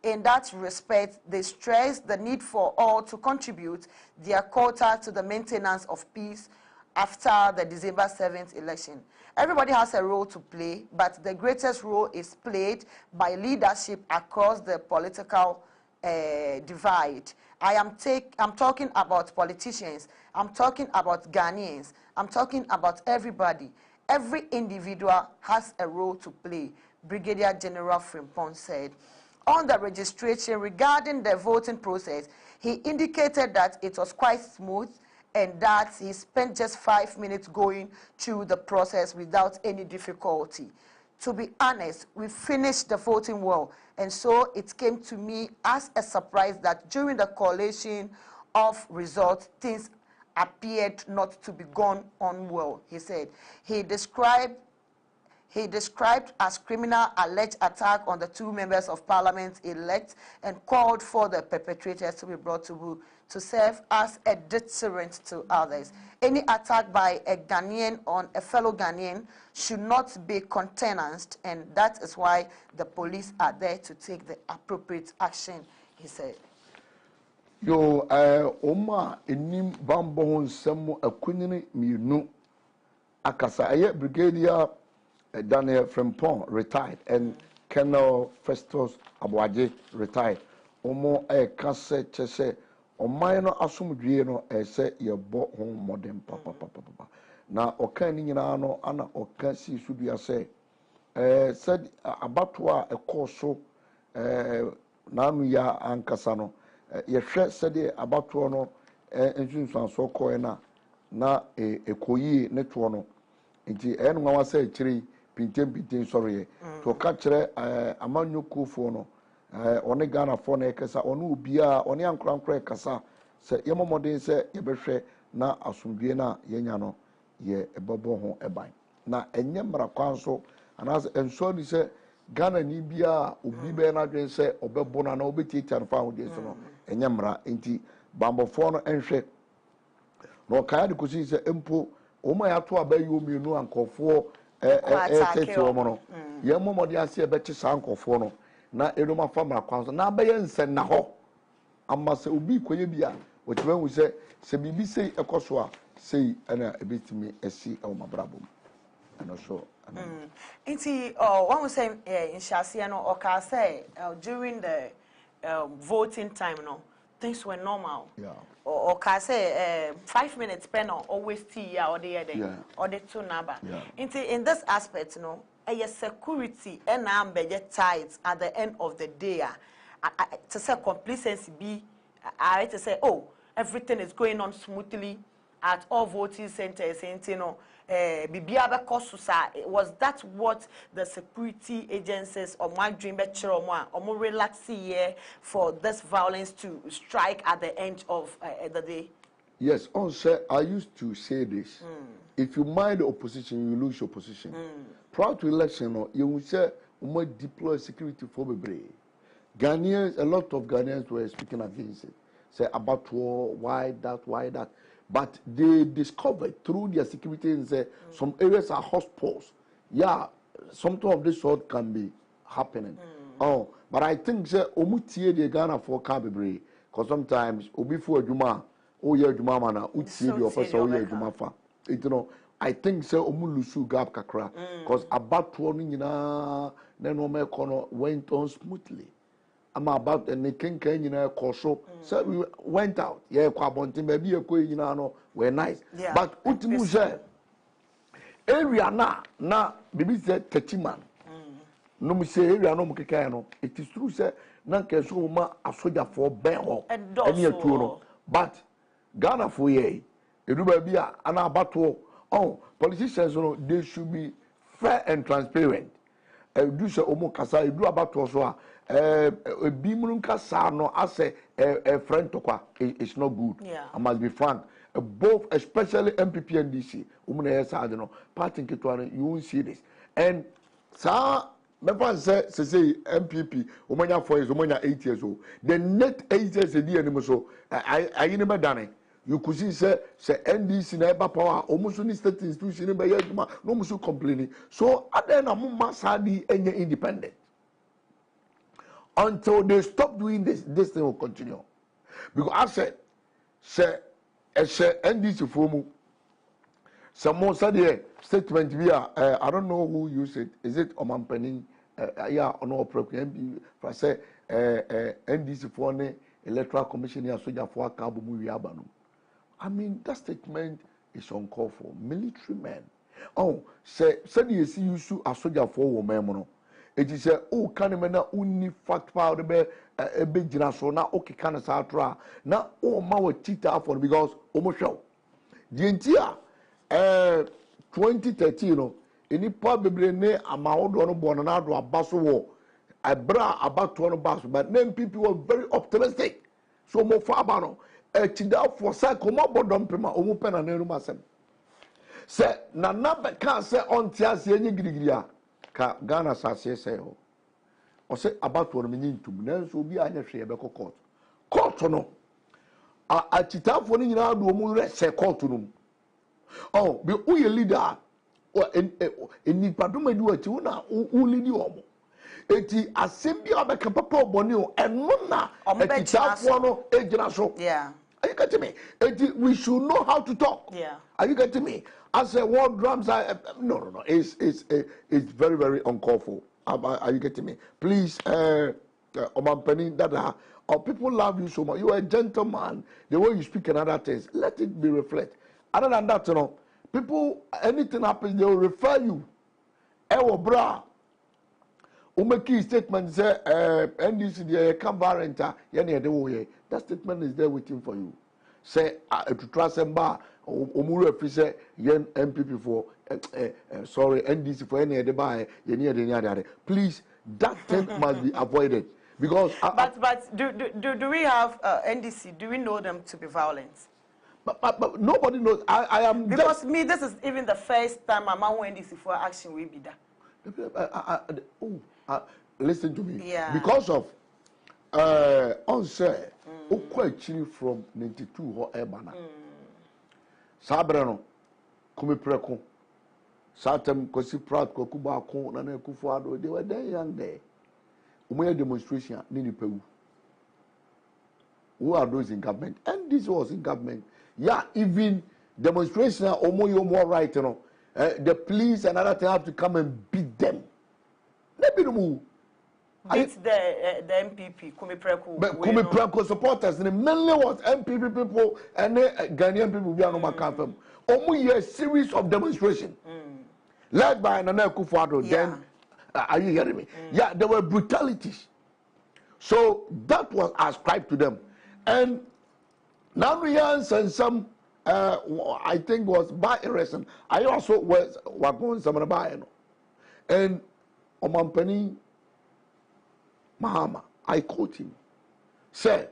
In that respect, they stressed the need for all to contribute their quota to the maintenance of peace after the December 7th election. Everybody has a role to play, but the greatest role is played by leadership across the political divide. I'm talking about politicians. I'm talking about Ghanaians. I'm talking about everybody. Every individual has a role to play, Brigadier General Frimpong said. On the registration regarding the voting process, he indicated that it was quite smooth and that he spent just 5 minutes going through the process without any difficulty. To be honest, we finished the voting well, and so it came to me as a surprise that during the collation of results, things appeared not to be gone on well, he said. He described as criminal alleged attack on the 2 members of parliament elect and called for the perpetrators to be brought to book to serve as a deterrent to others. Any attack by a Ghanaian on a fellow Ghanaian should not be countenanced, and that is why the police are there to take the appropriate action, he said. Yo, Oma, enim bambo nsemu akunyini mienu akasa aye Brigadier Daniel Frimpong retired and Colonel Festus Abuaje retired. Omo kase chese oman no asomdwe no ese yebo ho modern papa. Na oka ni nyina no ana oka si sudua se said abato a ekoso nanu ya ankasa no yehwe said abato no ensunsan so koe na ekoyi ne to no nti enu nwa wasa akiri pintem sorry to ka kire amanyukufo no one Ghana for na ekasa one obia one ankorankora ekasa se yemomoden se yebehwe na asomdwe na yenya no ye ebobo ho eban na enye mra kwanso anas enso ni se Ghana ni bia obi be na dwen se obebo na obetitia fa ho de so no enye mra enti bambofo no enhwe no kaya de kosi se empo oma ya to abayo mienu ankofo tete wo no ye momode ase ebeche sa ankofo no na edoma famra kwanso na abaye nsen na ho amma se obi koye bia wotiba hu se bibi sei ekoso a sei ana ebetimi esi e mabrabom ana so Inti one was saying in Shasia no or say during the voting time no things were normal. Yeah. Or can say 5 minutes pen always tea or the other or the 2 number. Yeah. In this aspect, you know, a security and I'm tight at the end of the day. To say complacency be I to say, oh, everything is going on smoothly at all voting centers, and you know, was that what the security agencies or my dream better or more relaxed here for this violence to strike at the end of the day? Yes, also I used to say this. If you mind the opposition, you lose your position. Prior to election, you will say we might deploy security for the brave. Ghanaians, a lot of Ghanaians were speaking against it. Say about war, why that. But they discovered through their security and say some areas are hotspots. Yeah, something of this sort can be happening. Oh, but I think say omutie de Ghana for Kabebre, because sometimes obi for Juma, oh yeah Juma mana utie the officer oh yeah Juma fa. You know, I think say omulusu gap kakra, because about one na no me kono went on smoothly. I'm about and the king so we went out. Yeah, Kwabontin, maybe a queen, were nice. Yeah, but Utimu said, area na, baby said, Techiman. No, me say, area no Mukano. It is true, sir, Nanka so ma a soldier for Benho and near Tuno. But Ghana for ye, it will be an abattoir. Oh, politicians, they should be fair and transparent. Do so Omokasa, you do about also. Bimrunka Sano as a friend to it's not good. Yeah. I must be frank. Both, especially MPP and DC, party you won't see this. And sir, my say MPP, Umanya 4 years, Umanya 8 years old. The net 8 years a year, so I never done it. you could see say NDC na eba power almost any state institution be yeduma no musu complaining. So then amuma sadi enye independent until they stop doing this thing will continue. Because I said NDC for mu some more said statement we are I don't know who used it. Is it Omampeni yeah or no program for say NDC for ne electoral commission ya soja for akabu mu wi aba no. I mean, that statement is uncalled for. Military men. Oh, say you see you shoot a soldier for woman. It is a oh, can a only fact powder be a big general now. Okay, can a satra now. Oh, my cheetah for because almost show the entire 2013. Any probably ne a maodo born and out a bus war. I bra about 20 bus, but then people were very optimistic. So more far about chida for cycle mo bodom pema omu pena na eruma sem se na be kan se on tia se enye girigiri ka Ghana sase se ho o se about one minute ntum na so obi anya hwe be court no a chita for ni nyina do omu re se court no oh be uye leader o enipa do madu ati una u lead omo eti asem bia be ka papa oboni o eno na chita for no ejina so yeah. Are you getting me? We should know how to talk. Yeah. Are you getting me? I say war drums are no. It's very, very uncalled for. Are you getting me? Please, Omampeni, Dada, people love you so much. You are a gentleman. The way you speak and other things, let it be reflect. Other than that, people, anything happens, they will refer you. Ewo bra. Umeki statement say NDC the come varianta yene de wo ye. That statement is there waiting for you. Say to trust emba omuru afi say yen MPP for sorry NDC for any de buy yene de nyade. Please, that thing must be avoided because but do we have NDC, do we know them to be violent? But nobody knows. I am because me this is even the first time I'm on NDC for action we be that. Listen to me. Yeah. Because of on say actually from 92 ho ebana. Sabrano kumi preko. Satem kosi prat ko kuba ko na na kufu ado they were there young there. Umoya demonstration ni pewu. Who are those in government? And this was in government. Yeah, even demonstration omoyo more right, the police and other things have to come and beat them. Maybe no move. Beat the MPP, Kumi Preko supporters, and mainly was MPP people and Ghanaian people we are no more. Almost a series of demonstrations led by Nana Akufo-Addo. Then, are you hearing me? Yeah, there were brutalities. So that was ascribed to them. And now we and some, I think was by arrest. I also was going some of the and Omampeni Mahama, I quote him. Say,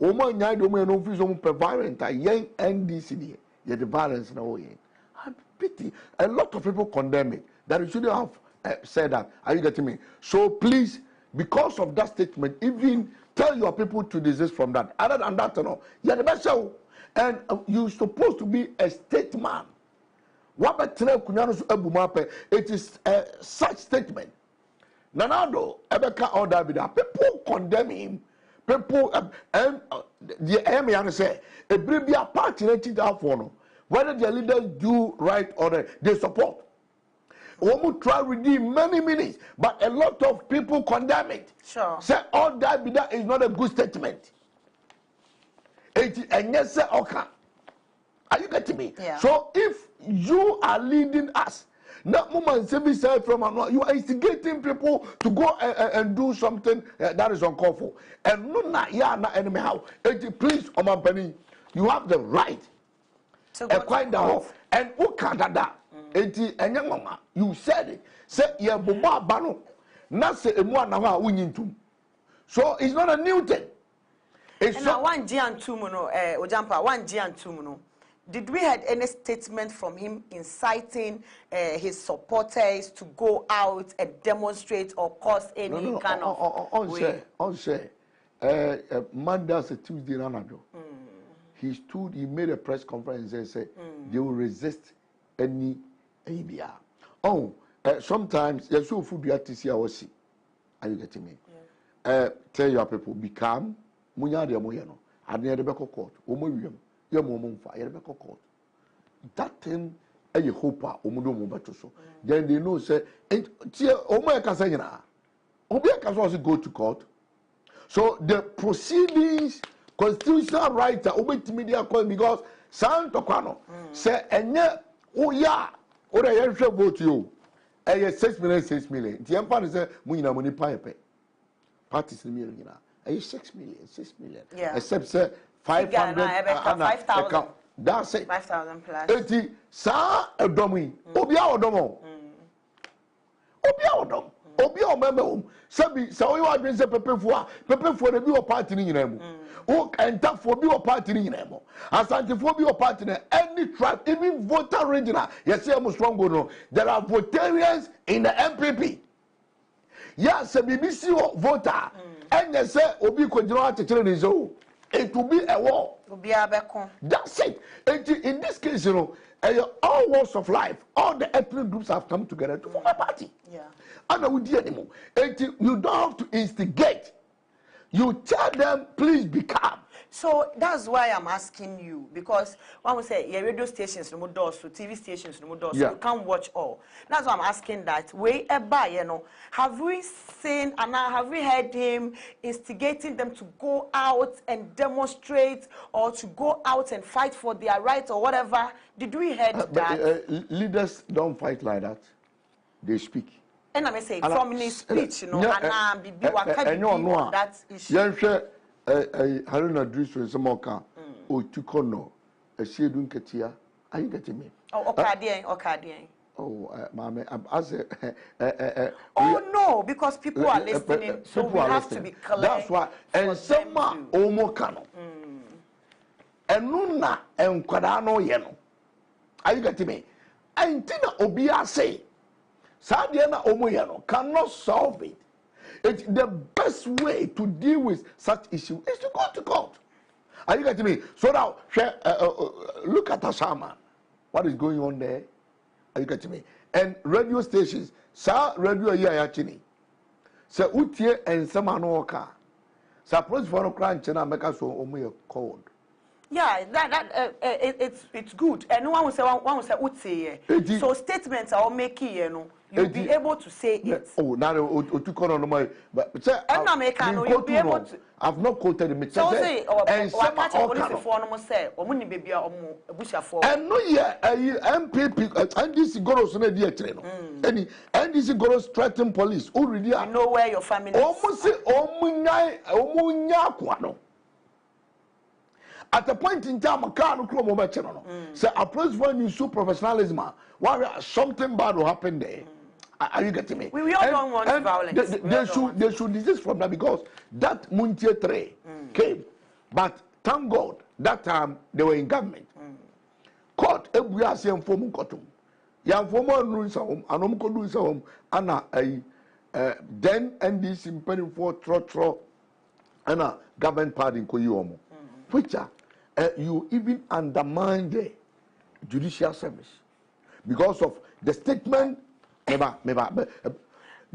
Oman Yai Domain office on per violent, a young NDC, yet the violence no way. I pity. A lot of people condemn it, that you shouldn't have said that. Are you getting me? So please, because of that statement, even tell your people to desist from that. Other than that, you're the best show. And you're supposed to be a statesman. It is such statement. Nanado, Ebeka or Davida, people condemn him. People, and the Emian say, a Bribia party out for no. Whether their leaders do right or they support. Womu try redeem many minutes, but a lot of people condemn it. Sure. Say all that is not a good statement. And yes, say okay. Are you getting me? Yeah. So if you are leading us, now moment say from you are instigating people to go and do something that is uncalled for. And no na enemy how. Please, Omampeni, you have the right to quite the whole and ukadada. You said it. Say yeah, boba bano. Not say na winning. So it's not a new thing. It's and one G and two mono, Ojampa, one G and two mono. Did we had any statement from him inciting his supporters to go out and demonstrate or cause any kind of on say Monday as a Tuesday, he made a press conference and said they will resist any ABR. Oh, sometimes there's so food you have to see our see. Are you getting me? Tell your people, be calm. Munya de moyano. I near the back of court. Omorium. Your mom fire back of court. That thing a hopa omudo mubatoso. Then they know say Omaya Casayana. Obia can go to court. So the proceedings, constitutional right obey media call because Santo Quano say enye oya or a vote you. 6 million, 6 million. The empire say muina money pipe. Parties in million. 6 million, 6 million. Yeah. Except say 500 5,000. That's it. 5,000 plus. 80 sa edomi. Obia odomo. Obia odom. Obia omeme sabi sa we wa dwen say pepefo de bi o party ni nyina mu. O entafo bi o party ni nyina mu. Asantifo bi o party na any tribe even voter regional. Yes, say strong go no. There are votarians in the MPP. Yes, BBC voter. And they say obi kojiro atechire ni zo. It will be a war. That's it. In this case, you know, all walks of life, all the ethnic groups have come together to form a party. Yeah. And I would do anymore. You don't have to instigate. You tell them, please be calm. So that's why I'm asking you, because when we say radio stations no more doors, so TV stations no more doors, so you can't watch all. That's why I'm asking that. Wherever, you know, have we seen and have we heard him instigating them to go out and demonstrate or to go out and fight for their rights or whatever? Did we hear that? Leaders don't fight like that. They speak. And I say from his speech, you know, and be on that issue. Haruna Driso some more can o tukono a shedun ketia. Are you getting me? Oh, okay. Oh, mama, as oh no, because people are listening, so we have to be clear. That's why. And some omo kano. And nuna and kwadano yeno. Are you getting me? And tina obia say, Sadiana omo yeno cannot solve it. The best way to deal with such issue is to go to court. Are you getting me? So now, look at Ashaman. What is going on there? Are you getting me? And radio stations, sa radio here actually. So utie and some anoka. Suppose for no crime, China make us so omu called. Yeah, it's good. And one will say utie. So statements are making, you know. You'll be able to say it. Oh, now but you'll be able to. I've not quoted him. So say, and some say, and no, yeah, MPP and this goes on a dear train. And this goes threaten police. Already, you know where your family is. Almost say, at a point in time, a car no club over channel. So a place when you show professionalism, why something bad will happen there. Are you getting me? We all don't want violence. They should desist from that because that Muntie 3 came. But thank God, that time they were in government. Court, we are saying for Mukotum. Young former rules home, and Omko do home, and then NDC impending for Trotro and a government party in Koyomo. Which you even undermine the judicial service because of the statement.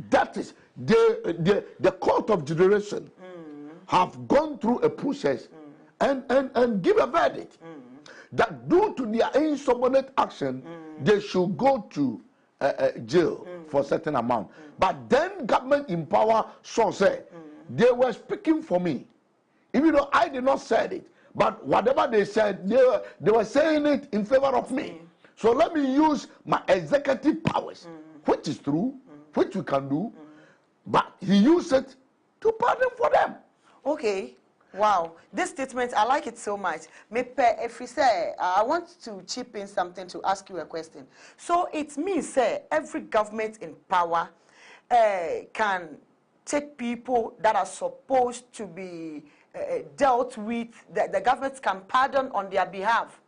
That is the court of generation have gone through a process and give a verdict that due to their insubordinate action they should go to jail for a certain amount. But then government in power say they were speaking for me, even though I did not say it. But whatever they said, they were saying it in favor of me. So let me use my executive powers, which is true, which we can do, but he used it to pardon for them. Okay. Wow. This statement, I like it so much. If we say, I want to chip in something to ask you a question. So it means, every government in power can take people that are supposed to be dealt with, the government can pardon on their behalf.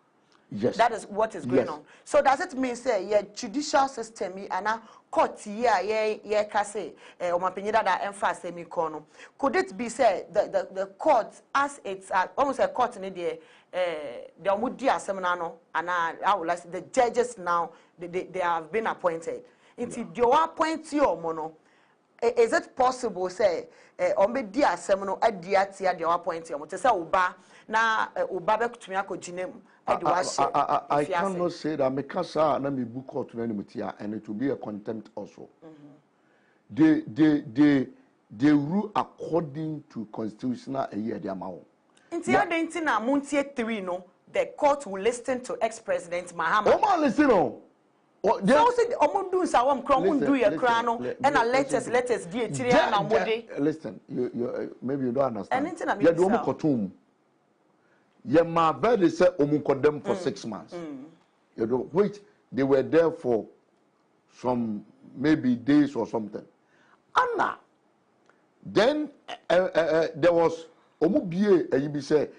Yes. That is what is going on. So does it mean say yeah judicial system and a court here yeah can say omapenyida that emphasis me kono. Could it be say the court as it's almost a court in the omudi asem na no and I would like the judges now they have been appointed. Until you appoint your mono. Is it possible say omedi asem no adiatia the appoint your mono say oba na oba be kutumi akoginem. I cannot say that because na me book court na mutia and it will be a contempt also. They rule according to constitutional a year the amount. Intia dentina muntie 3 no the court will listen to ex-president Mahama. Oma listen no. So say omundu sa wam kro mundu ye kra no and letters die tiri na mode. Listen, you maybe you don't understand. You do kotum. Ye ma very say omukodem for 6 months. You know, which they were there for some maybe days or something. Anna, then there was omubie eyibi say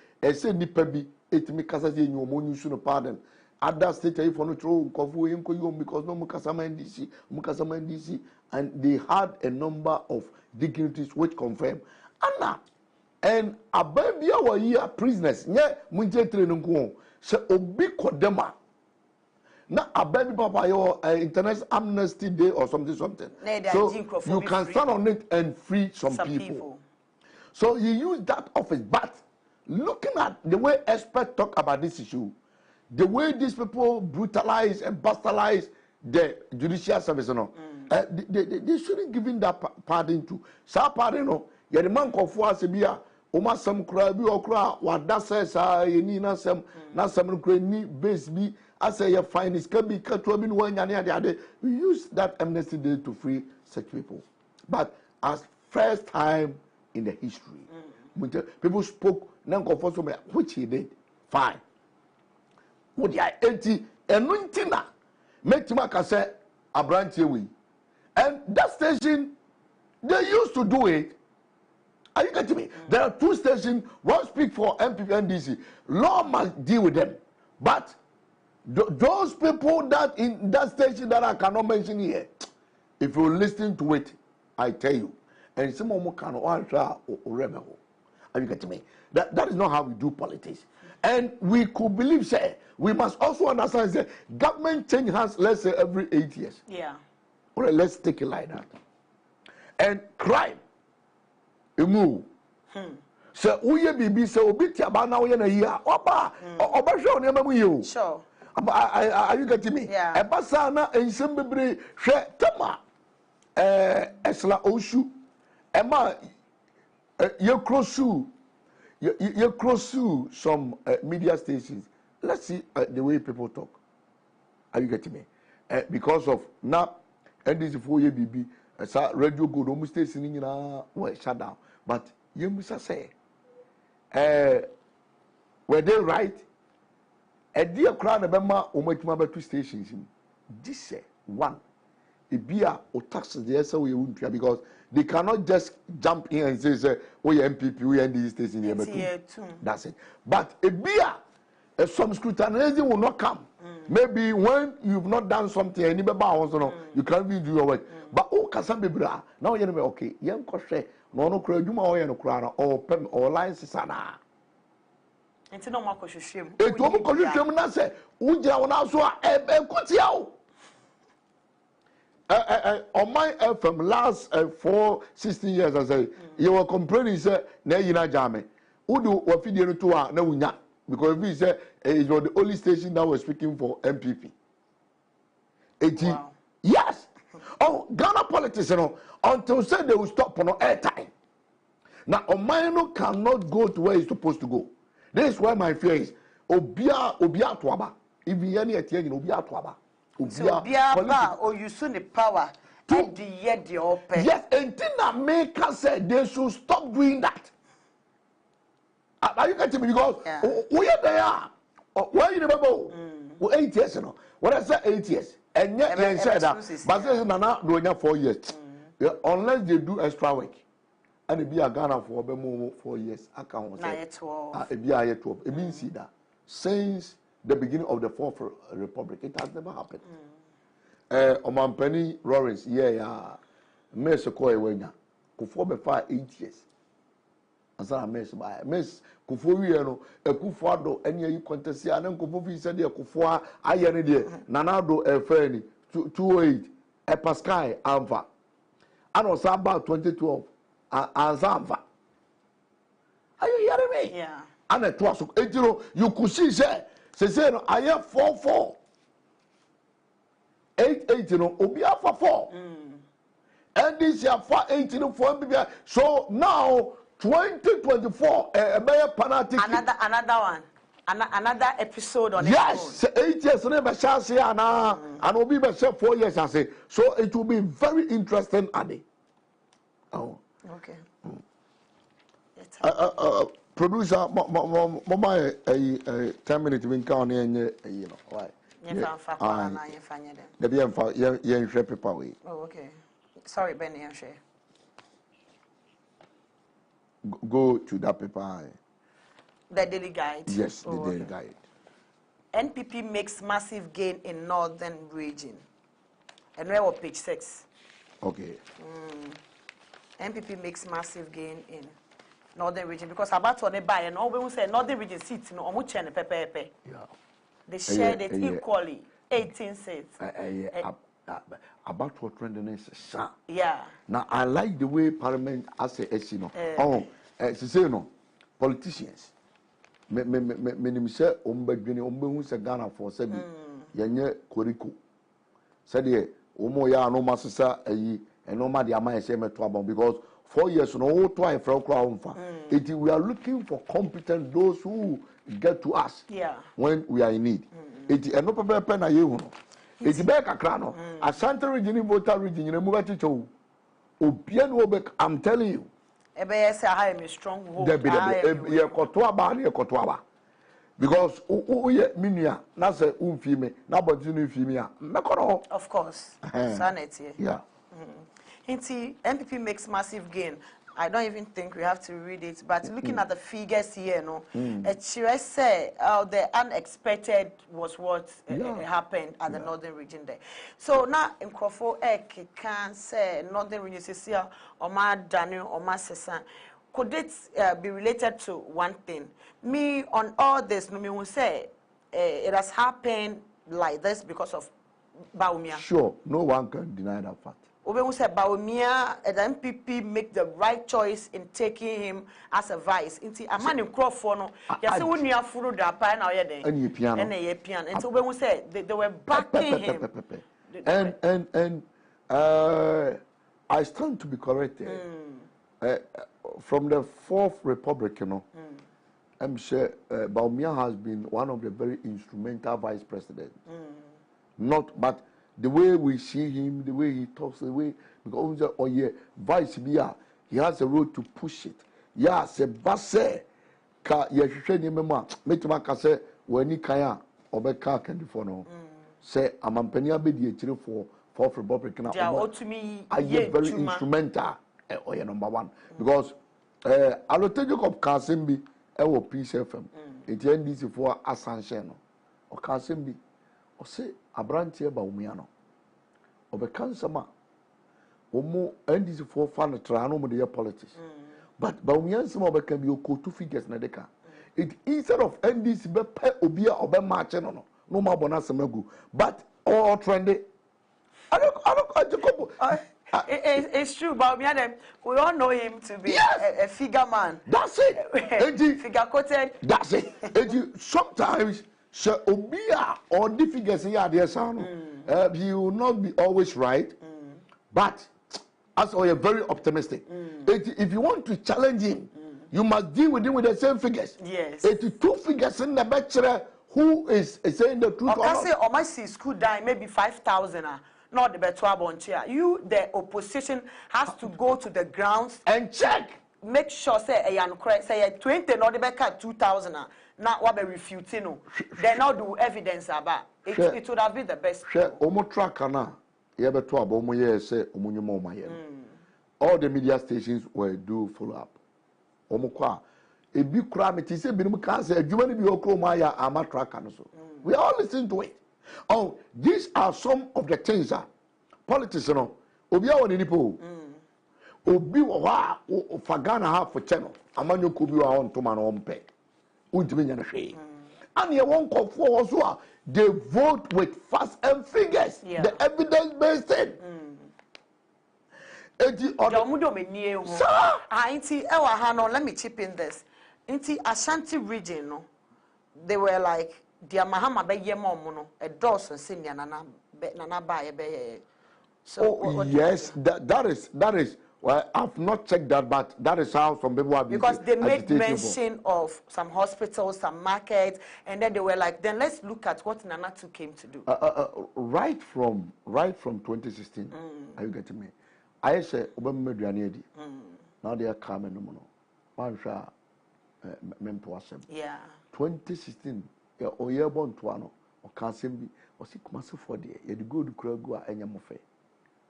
nipa bi etimi kasa say nyu omonyu no pardon. Other state if for no throw kofu yim ko yom because no mukasama NDC and they had a number of dignitaries which confirm Anna. And a baby our year prisoners, yeah, munje training go. So obi kodema. Na a baby papa your international amnesty day or something. So you can stand on it and free some people. So he used that office. But looking at the way experts talk about this issue, the way these people brutalize and bastardized the judicial service, they shouldn't give him that pardon to. Sa pardon no. Yeah, the man kofu asebia. Oma sam kura bi okura wada says yeni na sam kura ni base bi asa ya fine is can be katwa bi no nyane ade. We use that amnesty day to free such people. But as first time in the history, people spoke nankofo so which he did fine. What the enti enuntina metima ka say abrantie we. And that station they used to do it. Are you getting me? There are 2 stations. One speak for MPP NDC. Law must deal with them. But those people that in that station that I cannot mention here, if you listen to it, I tell you, and some more can rebel. Are you getting me? That is not how we do politics. And we could believe, say, we must also understand that government change hands, let's say, every 8 years. Yeah. Well, let's take it like that. And crime. Emu. So uye bibi se obi tiaba na uye na here. Oba show ne mamu you. Sure. Are you getting me? Yeah. Eba sa na ensem bebre hwe tema esla oshu. Ema ye cross some media stations. Let's see the way people talk. Are you getting me? Because of now NDC for ye bibi sa radio go no station ni na we shut down. But you must say, were they right? A dear crown of Emma or much more 2 stations. This one, a beer or taxes the SO we wouldn't because they cannot just jump in and say, oh, MPP, we end these stations here. That's it. But a beer, some scrutinizing will not come. Maybe when you've not done something, and you can't even do your work. But oh, Cassandra, now you're okay. Young Coshe. No kura djuma oye no kura no or pem or lines sana enti no makohwehwem eto mo kohwehwem na se ugira wona so a kotia o on my FM last 16 years I say you were complaining say na yina jame udu wa fidie no to a na wunya because we say it was the only station that was speaking for MPP. Wow. Yes. Oh, Ghana politics, you know, until say they will stop on airtime. Now, Omaino cannot go to where he's supposed to go. This is why my fear is Obia Tuaba. If you any attention, Obia Tuaba. Obia or you soon the power to the yet the open. Yes, and Tina Maker said they should stop doing that. Are you getting me? Because where they are, where you remember? 8 years, you know. What I said 8 years. And yet they said that, but this Nana doing 4 years. Unless they do extra work, and it be a Ghana for more 4 years. I can't say. It be a 12. It means that since the beginning of the Fourth Republic. It has never happened. Omampani Lawrence, Mess Koy Wenya, Kufo be 8 years. Asana mess by Miss Kufo Yeno, a Kufado, any contest, and then Kufu said, Kufua, Ayanidi, Nanado, a Fernie, 208, a Pascal, Alpha. And was about 2012, Azamva. Are you hearing me? Yeah. And it was, you could see, say, I have 4-4. 8-8, Obia for 4. And this year, 4-8, 4. So now, 2024, a better penalty. Another one. Another episode on yes, 8 years, never shall say, and will be 4 years, I say. So it will be very interesting, Adi. Oh. Okay. Producer, Mama, 10 minutes, we can you know, why? Oh, okay. Sorry, Benny, go to that paper. The daily guide. Yes, the daily guide. NPP makes massive gain in northern region. And where was page 6? Okay. NPP makes massive gain in northern region because about to buy and all we say northern region seats no omuche and pepe. Yeah. They shared it equally. 18 seats. About what trending is, sir. Yeah. Now I like the way Parliament as a say no politicians. Me say who say Ghana for say yenye koriko. Said omo ya no masisa ayi enoma de ama say me to abon because 4 years no to I from crowd. We are looking for competent those who get to us when we are in need. It no paper na yehu no. It be kakra no. Asante region voter region you move chicho. Obia no I'm telling you. Ebe say I am strong hope. Ye koto aba na ye koto aba. Because ye minua na say umfi me na body no fi me a mekono. Of course. Sanity. Yeah. Inti MPP makes massive gain. I don't even think we have to read it, but looking at the figures here, say the unexpected was what happened at the northern region there. So now in Crawford, can say northern region is here, Oma Daniel, Oma Sesan. Could it be related to one thing? Me on all this, me will say it has happened like this because of Baumia. Sure, no one can deny that fact. Obey said Baumia, the MPP make the right choice in taking him as a vice. Inti a man in Crawford, no. Yes, when you are full of that pine, and piano, and a piano. And so when we said they were backing him, and I stand to be corrected. From the Fourth Republic, I'm sure Baumia has been one of the very instrumental vice presidents. Not, but the way we see him, the way he talks, the way because vice beer, he has a road to push it. Yeah, se basse ka ye hwehwe ni mema metima ka se wani kan a obeka kan di for no say amampani abedi akire for Fourth Republic na aye very instrumental oye number 1 because alotejo of Kasimbi e wo Peace FM it NDC for Ascension no o Kasimbi o say abrantie ba umia no obeka nsama omo NDC for fan tra no mo de politics but ba umia nsama obeka bi okotu figures na deka it instead of NDC be pe obi a obe match no ma bona samagu but all trendy it's true, but we all know him to be a figure man. That's it. Figure quoted. That's it. Sometimes, Obia or the figures here, he will not be always right, but as you're very optimistic. If you want to challenge him, you must deal with him with the same figures. Yes. 82 figures in the bachelor who is saying the truth. I say, or my school die maybe 5,000. Not the better bontia. You, the opposition, has to go to the grounds and check. Make sure say say 20 not the back 2,000. Now what be refuting? They now do evidence about it. It would have been the best. Omo track na ye beto abo omo ye say omo nyuma ma ye. All the media stations will do follow up. Omo kwa ebi kura me ti say binom kan say adwuma ni bi okro ma ya ama tracker no so we all listen to it. Oh, these are some of the things that politics no obi a woni nipo obi wo ha o fagana ha for channel amanyo ko bi wa on to ma no ompe untimi nya na hwe and ye won kofo wo so a they vote with facts and figures, the evidence based thing. Let me chip in this. Inti Ashanti region, no, they were like dear Mahama be yemono, a Dawson senior nana ba be. So yes, that is. Well, I've not checked that, but that is how some people have been. Because they made mention of some hospitals, some markets, and then they were like, then let's look at what Nanatu came to do. Right from 2016, are you getting me? I say, now they are coming. Yeah. 2016, or year born to ano, or can't be, or see, Kumasi for the year, you go to Kuragu and Yamofe.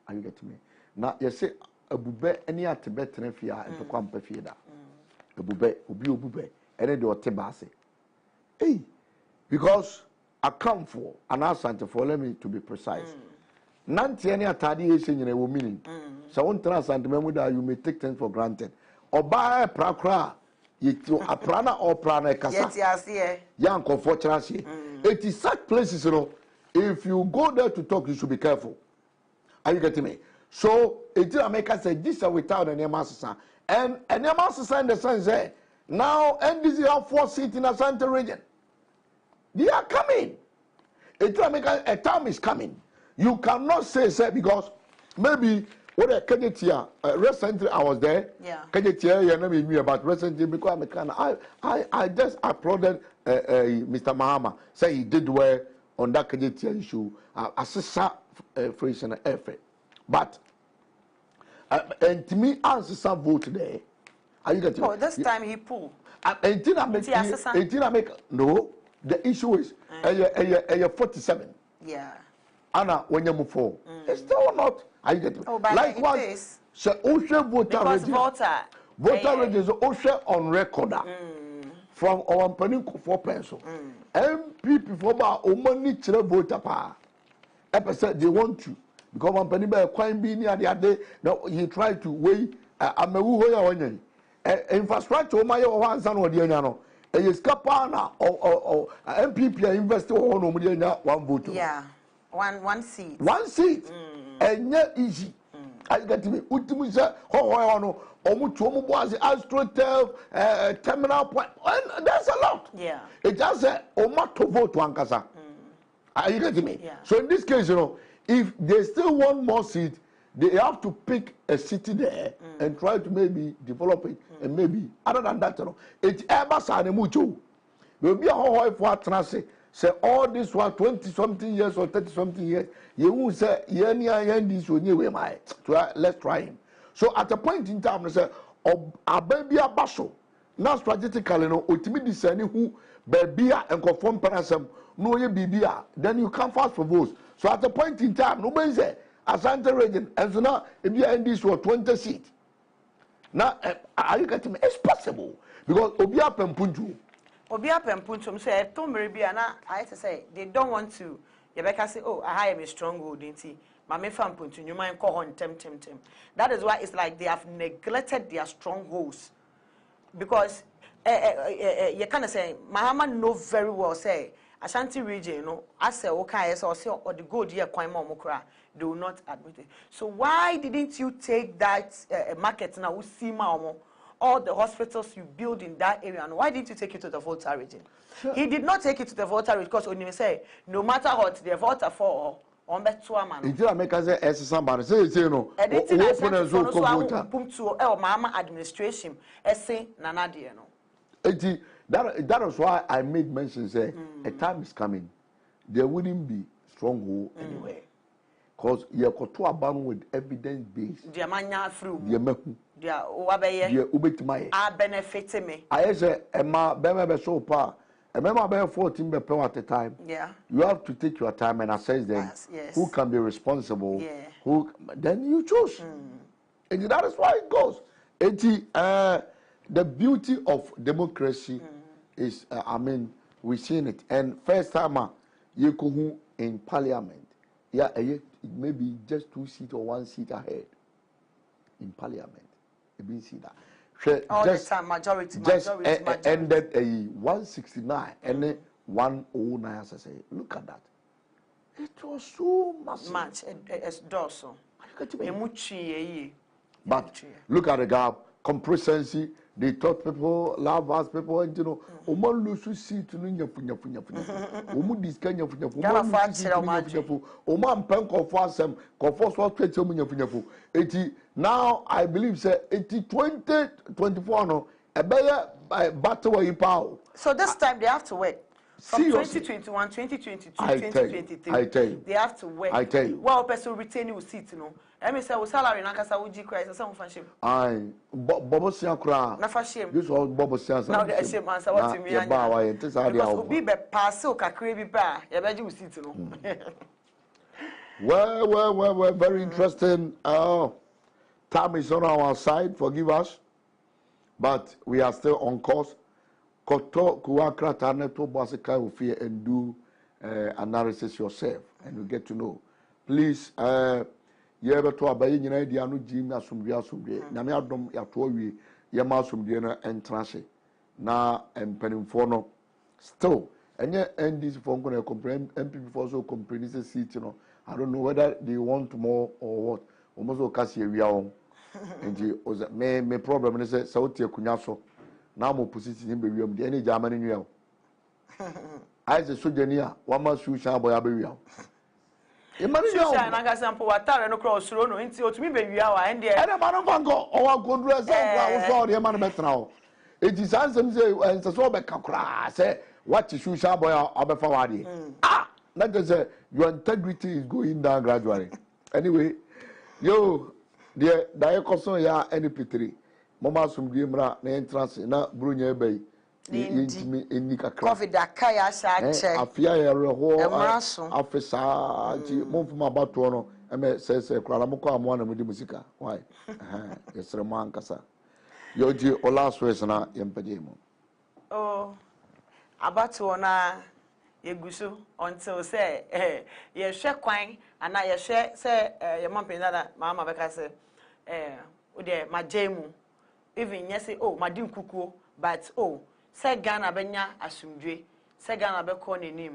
Are you getting me? Now, you say, Abube any atebe tenefia and to kwampe fieda. Abube obube any de otebase. Hey, because I come for an answer for let me to be precise. Nanti any atadi ese nyine wo meaning. So one transcendement that you may take things for granted. Oba prakra yitu aprana or prana kasa. Yes, yan comfortable. It is such places, you know, if you go there to talk, you should be careful. Are you getting me? So, it America said this is without an Emassa. And an Emassa in the sense that now NDC have 4 seats in the Ashanti region. They are coming. It America, a time is coming. You cannot say because maybe what a Kajetia recently I was there. Yeah. Kajetia, you know me about recently because I just applauded Mr. Mahama. Say he did well on that Kajetia issue. Assessor phrase and effort. But and to me, answer some vote there. Are you getting? Oh, this time he pulled. No. The issue is 47. Yeah. Anna, when you move forward, it's still not. Are you getting? Oh, but likewise, so OSHA voter register OSHA on record from our Penico for pencil. MP for about money to voter pa. Episode they want to. Because one penny by a coin being near the other day, no, he tried to weigh a Mawu infrastructure. My one son or the Yano, a Scapana or MPP investor or no one vote. Yeah, one seat. One seat, and yet easy. I got to be Utimusa, Hoano, or Mutumu was Astrotel, terminal point, and that's a lot. Yeah, it just said, Oma to vote one casa. Are you getting me? Yeah. So in this case, you know, if they still want more seats, they have to pick a city there and try to maybe develop it. And maybe, other than that, you know, it's ever sad mucho. Will be a whole for transit. Say all this was 20-something years or 30-something years. You won't say, this will new way, let's try him. So at a point in time, they say, a baby a basho. Now strategically, no, ultimately discerning who baby and conform parasem, no, ye BBA. Then you come fast for votes. So at a point in time, nobody say Ashanti region, and so now if you end this for 20 seats. Now, are you getting me? It's possible because Obia Pempunju. Obia Pempunju say, Tom Ribiana, I say they don't want to. Yabeka say, oh, I am a stronghold, didn't he? Mame Fampunju, you might call on tem. That is why it's like they have neglected their strongholds because you kind of say, Mahama know very well say. Ashanti region, you know, I say okay, so or the good year Mokra, they will not admit it. So why didn't you take that market now? All the hospitals you build in that area, and why didn't you take it to the Volta region? Sure. He did not take it to the Volta region because when you say no matter what the Volta for on bet to a man. It didn't make us somebody say you know. Open Mama administration, say Nanadia no. That was why I made mention say a time is coming. There wouldn't be stronghold anywhere. Because you have to abound with evidence based. Dear manya through. Dear mehu. Dear Oabeye. Dear ubetimaye. I benefit me. I say Emma Bema so far. Remember about 14 people at a time. Yeah. You have to take your time and assess them. Yes. Who can be responsible. Yeah. Who then you choose. And that is why it goes. the beauty of democracy is, I mean, we've seen it. And first time, you could in parliament, yeah, maybe just 2 seats or 1 seat ahead in parliament. You been see that. All just, the time, majority. Ended a 169 and a 109, as I say. Look at that. It was so massive. It's dorsal. But look at the gap, complacency. They taught people, love us people, and you know, Oman lose seat to Ninya Funya Funya Funya. Omu discanya Funya Funya. Oman pen confosem, confos what 20 Funya. 80 now I believe say 2024 no a better battle in power. So this time they have to wait. From 2021, 2022, 2023, I tell you, they have to work. I tell you. Well, person retain you seat, you know. I mean, say, salary, Nakasa, would you cry? Some fashion. Aye, Bobo Siakra. Na fashion. This was Bobo Siakra. Now the same answer. What to me? Because be pass so crazy bar. You better you seat, you know. Well, very interesting. Time is on our side. Forgive us, but we are still on course. Koto kuwakra tane to basika ofie and do analysis yourself and you get to know. Please, you ever to abaye nyina di anu jim asumdwe nyame adom ya to wi ye ma asumdwe na entrance na empanimfo no still enye NDC for going to complain MPP for so complain this seat, you know. I don't know whether they want more or what. Almost okasi ewia on. Nti me problem is say so tie kunya so. Now mo position in bewiam de any Germany nua. I say sojania wa ma su sha boy abewiam. Imani nua. Sha na ga sample watare no cross ro no nti otumi bewia wa ende. E na ma no kwanko o wa kondura se kwa wo so de ma no betra o. Eti sansem say ense so be kakra say what su sha boy abefa wa de. Not just say your integrity is going down gradually. Anyway, yo the dayekoso ya NP3 Mama sumdie mra na entrance na brunya ebei yintimi eni kakra covid akaya sha che afia ye reho afisa ji momfuma bato no eme se kwala mko amwa na mudi musika why yesre mo ankasa yoji ola swes na yempede mu abato na yeguso until say ye hwe kwan ana ye hwe say ye mampena da mama beka say ode majemu even yes oh madin kukuo but say Ghana benya asumdwe say Ghana be call nenim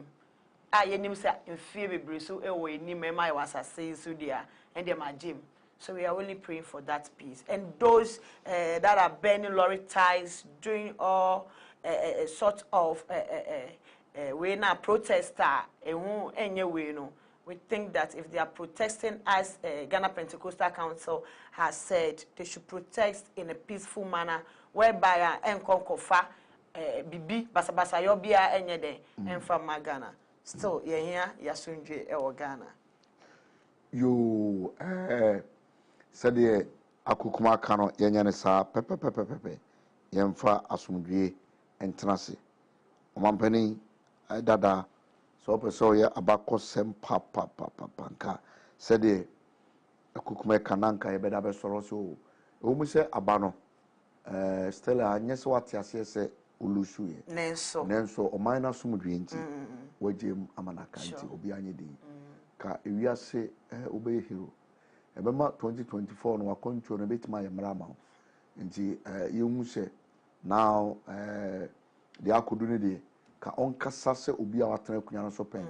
yenim say mfie bebre so e wo enim e mai wasase so dia and dem agim. So we are only praying for that peace and those that are burning lorry ties doing all sort of we na protester ehun enye we no. We think that if they are protesting as Ghana Pentecostal Council has said, they should protest in a peaceful manner, whereby enkonkofa bibi basabasa yobia enyede enfam Ghana. Still, ye here yasunje e Ghana. You said the akukuma kano yenyane sa pepe yemfa asumdwe entrance. Omampani dada so person ya abako sem papa nka said the akukuma kananka ye beda be soro so o mu se abano stella anyese wate ase se olusu ye nenso o minor sumdwe nti wajem amanaka nti obi anye din ka ewiase obey hero ebema 2024 no wakoncho no betima ye mrama nti yehu se now the akodu ne de ka onkasa se obi a watena kunya no so pen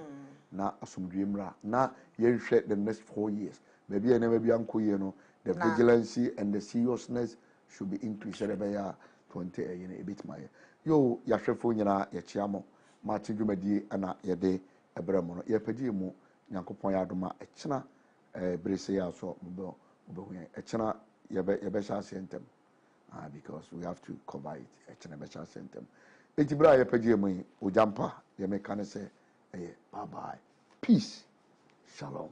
na asomdwe mra na yenhwe the next 4 years maybe ene maybe ankoye no the vigilance and the seriousness should be increased by 20 yen a bit my yo yahwefo nyina ye chiamo ma chidwumadi ana ye de ebremo no ye pagye mu nyankopon ya adoma ekena brese ya so mbo obehu ekena ye be sha sentem because we have to cover it ekena be sha sentem etibra ye pagye mu ojampa ye meka ne se bye bye peace shalom.